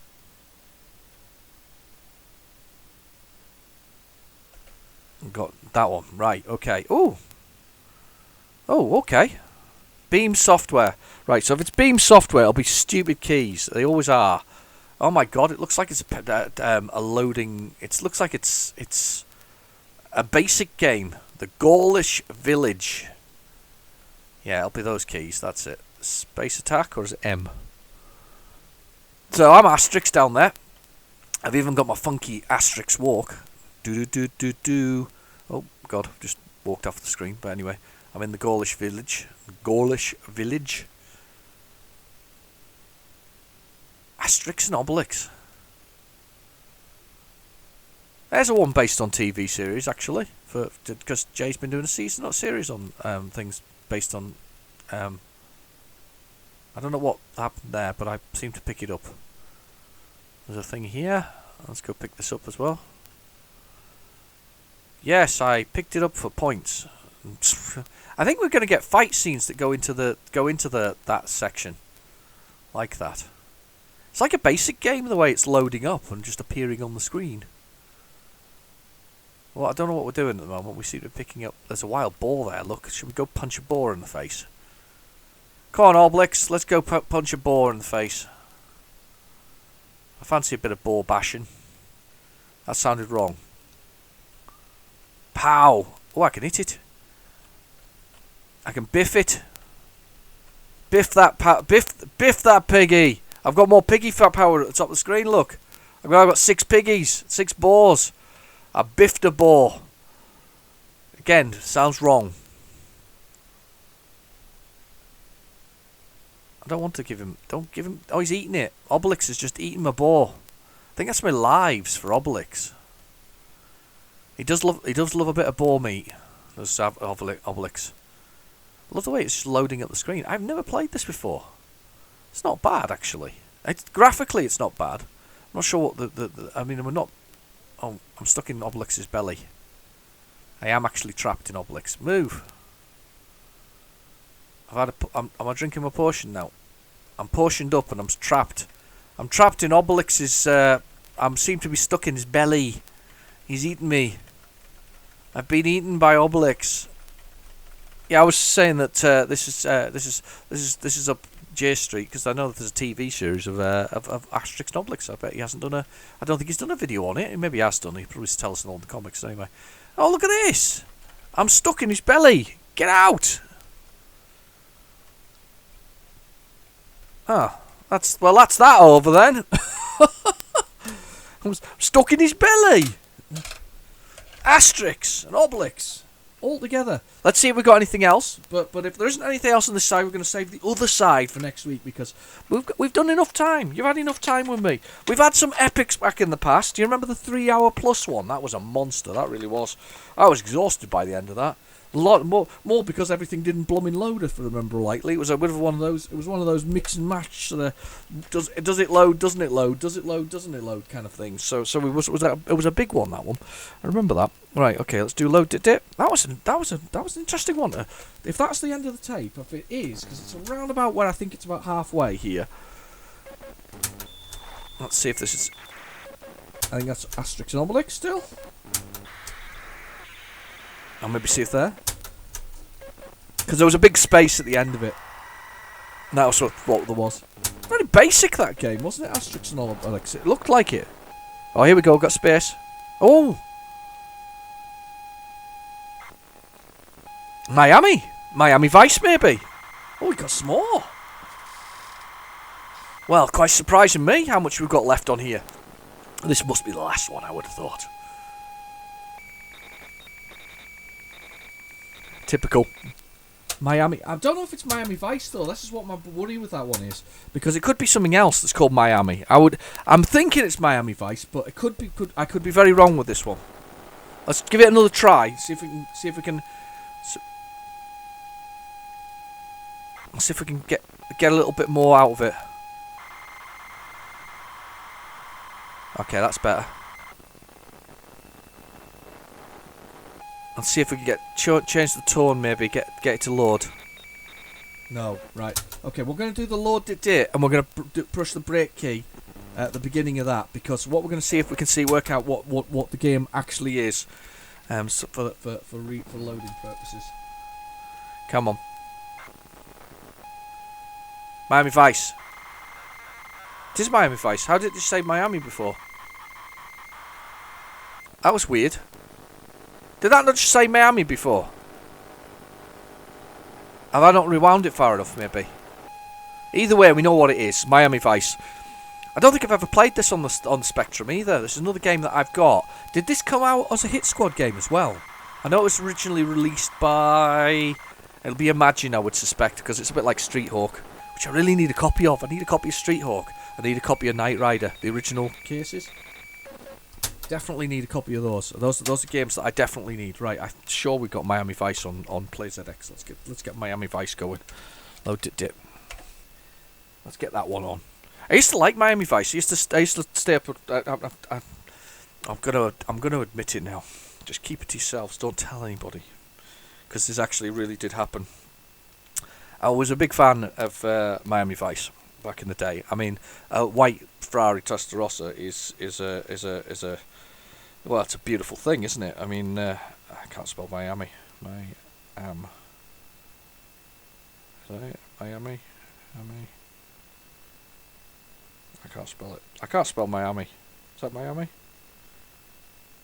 Got that one right. Okay. Oh, okay. Beam software. Right. So if it's Beam software, it'll be stupid keys. They always are. Oh my god, it looks like it's a loading... It looks like it's a basic game. The Gaulish Village. Yeah, it'll be those keys, that's it. Space attack, or is it M? So I'm Asterix down there. I've even got my funky Asterix walk. Do. Oh god, I've just walked off the screen. But anyway, I'm in the Gaulish Village. Gaulish Village. Asterix and Obelix. There's a one based on TV series, actually, because Jay's been doing a series on things based on. I don't know what happened there, but I seem to pick it up. There's a thing here. Let's go pick this up as well. Yes, I picked it up for points. I think we're going to get fight scenes that go into that section, like that. It's like a basic game, the way it's loading up and just appearing on the screen. Well, I don't know what we're doing at the moment. We seem to be picking up... There's a wild boar there, look. Should we go punch a boar in the face? Come on, Obelix. Let's go punch a boar in the face. I fancy a bit of boar bashing. That sounded wrong. Pow! Oh, I can hit it. I can biff it. Biff that piggy! I've got more piggy fat power at the top of the screen, look. I've got 6 piggies, 6 boars. I biffed a boar. Again, sounds wrong. I don't want to give him... Don't give him... Oh, he's eating it. Obelix is just eating my boar. I think that's my lives for Obelix. He does love a bit of boar meat. Does Obelix. I love the way it's just loading up the screen. I've never played this before. It's not bad, actually. Graphically, it's not bad. I'm not sure what I mean, we're not... Oh, I'm stuck in Obelix's belly. I am actually trapped in Obelix. Move! Am I drinking my potion now? I'm portioned up and I'm trapped. I'm trapped in Obelix's... I seem to be stuck in his belly. He's eaten me. I've been eaten by Obelix. Yeah, I was saying that this is up J Street, because I know that there's a TV series of Asterix and Obelix. I bet he hasn't done a... I don't think he's done a video on it. Maybe he has done. He'll probably tell us in all the comics anyway. Oh, look at this! I'm stuck in his belly! Get out! Ah, that's that over then. I'm stuck in his belly! Asterix and Obelix. All together. Let's see if we've got anything else. But if there isn't anything else on this side, we're going to save the other side for next week, because we've done enough time. You've had enough time with me. We've had some epics back in the past. Do you remember the 3 hour plus one? That was a monster. That really was. I was exhausted by the end of that. A lot more because everything didn't blooming load, if I remember rightly. It was a bit of one of those. It was one of those mix and match sort of does it load, doesn't it load, does it load, doesn't it load kind of thing. So it was a big one, that one. I remember that. Right, okay, let's do load dip. That was an interesting one. If that's the end of the tape, if it is, because it's around about where I think it's about halfway here. Let's see if this is. I think that's Asterix and Obelix still. I'll maybe see if there. Because there was a big space at the end of it. And that was what there was. Very basic, that game, wasn't it? Asterix and Obelix. It looked like it. Oh, here we go. Got space. Oh! Miami. Miami Vice, maybe. Oh, we got some more. Well, quite surprising me how much we've got left on here. This must be the last one, I would have thought. Typical. Miami. I don't know if it's Miami Vice though. This is what my worry with that one is, because it could be something else that's called Miami. I'm thinking it's Miami Vice, but it could be. I could be very wrong with this one. Let's give it another try. See if we can get a little bit more out of it. Okay, that's better. Let's see if we can change the tone, maybe get it to load. No, right. Okay, we're going to do the load dip, and we're going to push the brake key at the beginning of that, because what we're going to see if we can work out what the game actually is, so for loading purposes. Come on, Miami Vice. It is Miami Vice. How did it say Miami before? That was weird. Did that not just say Miami before? Have I not rewound it far enough, maybe? Either way, we know what it is. Miami Vice. I don't think I've ever played this on Spectrum either. This is another game that I've got. Did this come out as a Hit Squad game as well? I know it was originally released by... It'll be Imagine, I would suspect, because it's a bit like Street Hawk, which I really need a copy of. I need a copy of Street Hawk. I need a copy of Knight Rider, the original cases. Definitely need a copy of those. Those are games that I definitely need. Right, I'm sure we've got Miami Vice on PlayZX. Let's get Miami Vice going. Load it dip. Let's get that one on. I used to like Miami Vice. I used to stay up. I'm gonna admit it now. Just keep it to yourselves. Don't tell anybody, because this actually really did happen. I was a big fan of Miami Vice back in the day. I mean, a white Ferrari Testarossa is a well, it's a beautiful thing, isn't it? I mean, I can't spell Miami. Miami. Miami. I can't spell it. I can't spell Miami. Is that Miami?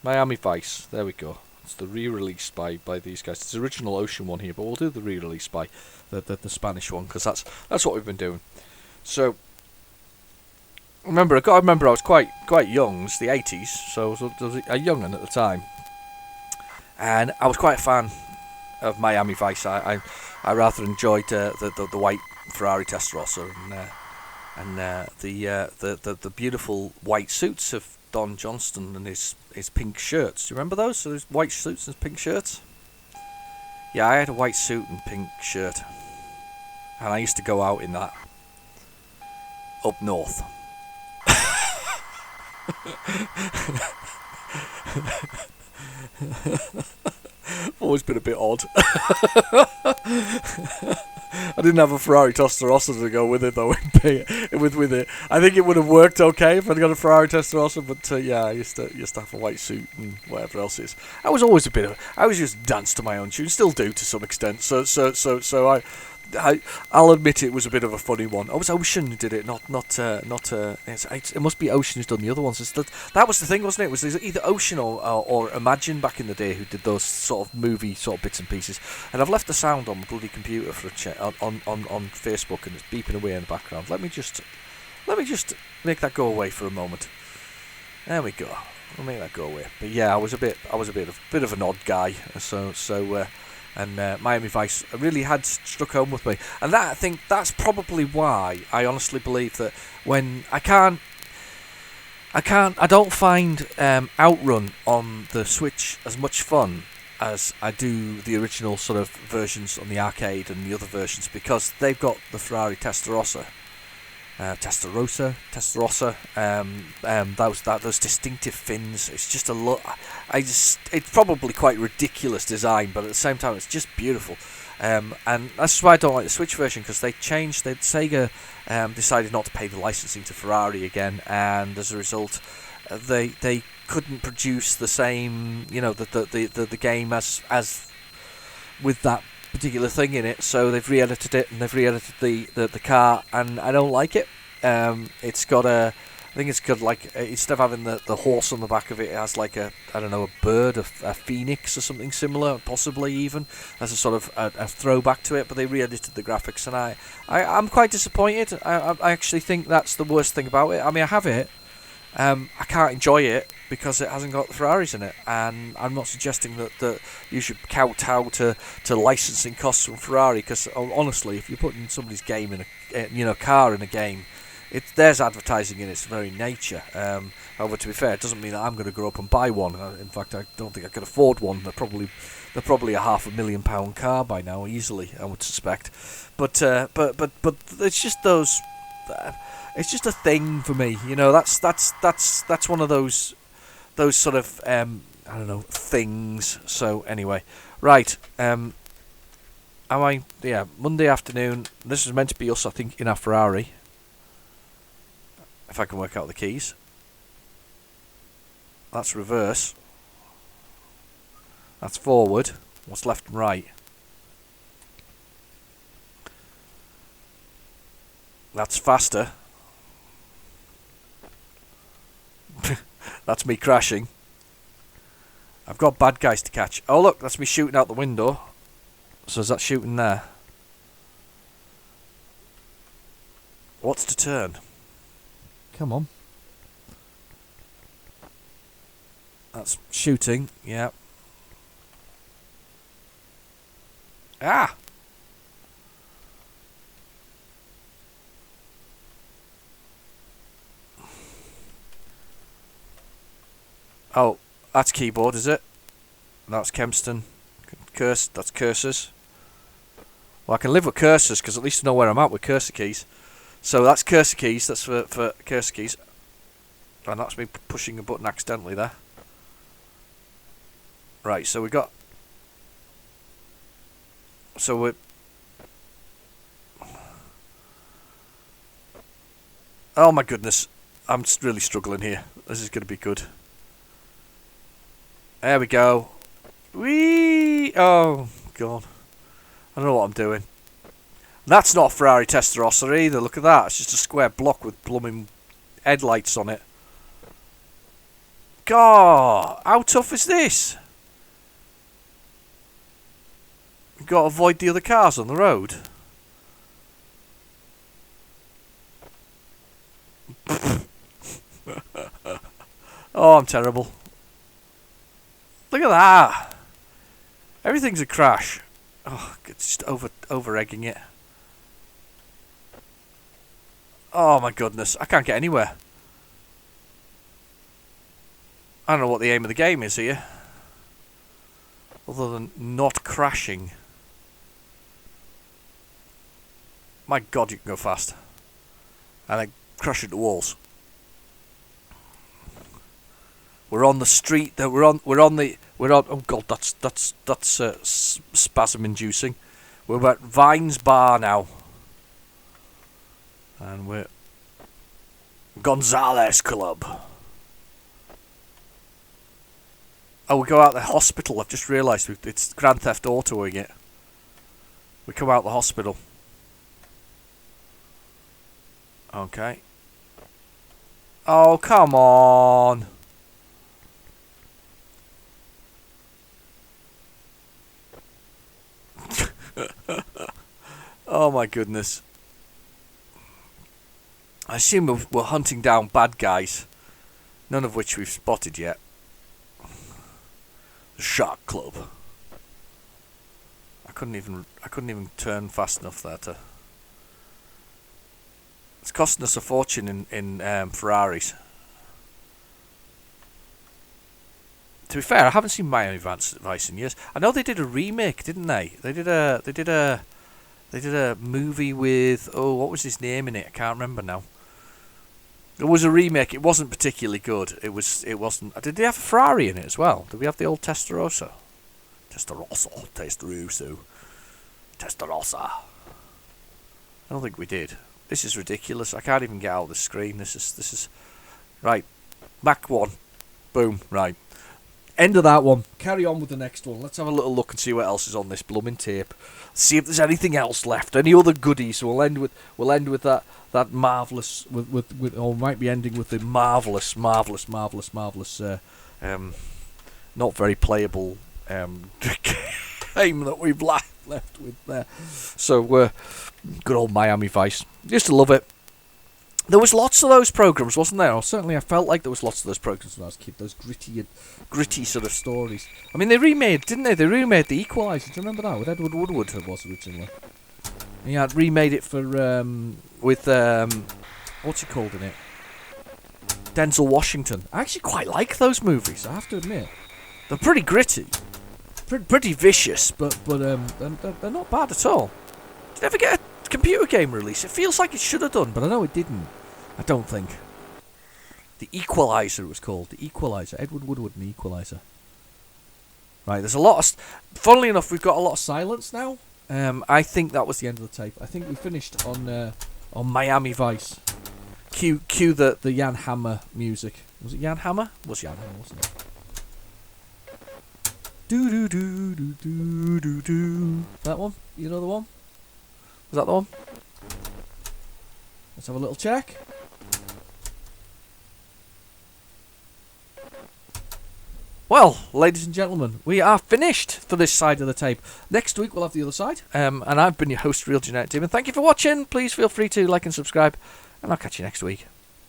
Miami Vice. There we go. It's the re-release by these guys. It's the original Ocean one here, but we'll do the re-release by the Spanish one, because that's what we've been doing. So, I remember I was quite young. It's the 80s, so I was a young'un at the time, and I was quite a fan of Miami Vice. I rather enjoyed the white Ferrari Testarossa and the beautiful white suits of Don Johnston and his pink shirts. Do you remember those? So his white suits and his pink shirts. Yeah, I had a white suit and pink shirt, and I used to go out in that up north. Always been a bit odd. I didn't have a Ferrari Testarossa to go with it though. with it, I think it would have worked okay if I'd got a Ferrari Testarossa. But yeah, I used to have a white suit and whatever else it is. I was always I was just dance to my own tune, still do to some extent. So I'll admit it was a bit of a funny one. Oh, it was Ocean who did it, not. It must be Ocean who's done the other ones. That was the thing, wasn't it? It was either Ocean or Imagine back in the day who did those sort of movie sort of bits and pieces. And I've left the sound on my bloody computer for a check on Facebook, and it's beeping away in the background. Let me just make that go away for a moment. There we go. I'll make that go away. But yeah, I was a bit of an odd guy. And Miami Vice really had struck home with me, and I think that's probably why I honestly believe that when I don't find Outrun on the Switch as much fun as I do the original sort of versions on the arcade and the other versions, because they've got the Ferrari Testarossa, those distinctive fins. It's just a look. It's probably quite ridiculous design, but at the same time, it's just beautiful. And that's why I don't like the Switch version, because Sega decided not to pay the licensing to Ferrari again, and as a result, they couldn't produce the same, the game as with that particular thing in it. So they've re-edited it, and they've re-edited the car, and I don't like it. It's got I think it's got like, instead of having the horse on the back of it, it has like a bird, a phoenix or something similar, possibly even as a sort of a throwback to it. But they re-edited the graphics, and I'm quite disappointed. I actually think that's the worst thing about it. I mean, I have it. I can't enjoy it because it hasn't got the Ferraris in it, and I'm not suggesting that you should kowtow to licensing costs from Ferrari, because honestly, if you're putting somebody's game in a car in a game, there's advertising in its very nature. However, to be fair, it doesn't mean that I'm going to grow up and buy one. In fact, I don't think I could afford one. They're probably a £500,000 car by now, easily, I would suspect. But it's just those. It's just a thing for me, That's one of those sort of things. So anyway, right. Monday afternoon. This is meant to be us, I think, in our Ferrari. If I can work out the keys. That's reverse. That's forward. What's left and right? That's faster. That's me crashing. I've got bad guys to catch. Oh look, that's me shooting out the window. So is that shooting there? What's to turn? Come on. That's shooting, yeah. Ah! Oh, that's keyboard, is it? That's Kempston. That's cursors. Well, I can live with cursors, because at least I know where I'm at with cursor keys. So that's cursor keys. That's for cursor keys. And that's me pushing a button accidentally there. Right, so we got... So we're... Oh my goodness. I'm really struggling here. This is going to be good. There we go. Whee! Oh, God. I don't know what I'm doing. That's not a Ferrari Testarossa either. Look at that. It's just a square block with blooming headlights on it. God, how tough is this? You've got to avoid the other cars on the road. Oh, I'm terrible. Look at that. Everything's a crash. Oh, it's just over-egging it. Oh my goodness, I can't get anywhere. I don't know what the aim of the game is here. Other than not crashing. My God, you can go fast. And then crash into walls. We're on the street. Oh God, that's spasm-inducing. We're at Vine's Bar now. And we're Gonzales Club. Oh, we go out the hospital. I've just realised it's Grand Theft Autoing it. We come out the hospital. Okay. Oh, come on. Oh my goodness. I assume we're hunting down bad guys, none of which we've spotted yet. The Shark Club. I couldn't even turn fast enough there to. It's costing us a fortune in Ferraris. To be fair, I haven't seen Miami Vice in years. I know they did a remake, didn't they? They did a movie with, oh, what was his name in it? I can't remember now. There was a remake. It wasn't particularly good. It wasn't. Did they have a Ferrari in it as well? Did we have the old Testarossa? Testarossa. I don't think we did. This is ridiculous. I can't even get out of the screen. This is right. Back one. Boom. Right. End of that one. Carry on with the next one. Let's have a little look and see what else is on this blooming tape. See if there's anything else left. Any other goodies? So we'll end with that marvelous or might be ending with the marvelous, not very playable game that we've left with there. So good old Miami Vice. Used to love it. There was lots of those programs, wasn't there? Or certainly I felt like there was lots of those programs when I was a kid. Those gritty sort of stories. I mean, they remade, didn't they? They remade The Equalizer. Do you remember that? With Edward Woodward, it was originally. And yeah, remade it for with what's he called in it? Denzel Washington. I actually quite like those movies. I have to admit, they're pretty gritty, pretty vicious, but they're not bad at all. Did you ever get a computer game release? It feels like it should have done, but I know it didn't. I don't think. The Equalizer it was called. The Equalizer. Edward Woodward and The Equalizer. Right, there's a lot of... Funnily enough, we've got a lot of silence now. I think that was the end of the tape. I think we finished on Miami Vice. Cue the Jan Hammer music. Was it Jan Hammer? It was Jan Hammer, wasn't it? Do do do do do do do. That one? You know the one? Was that the one? Let's have a little check. Well, ladies and gentlemen, we are finished for this side of the tape. Next week we'll have the other side. And I've been your host, Real Genetic Demon. Thank you for watching. Please feel free to like and subscribe. And I'll catch you next week.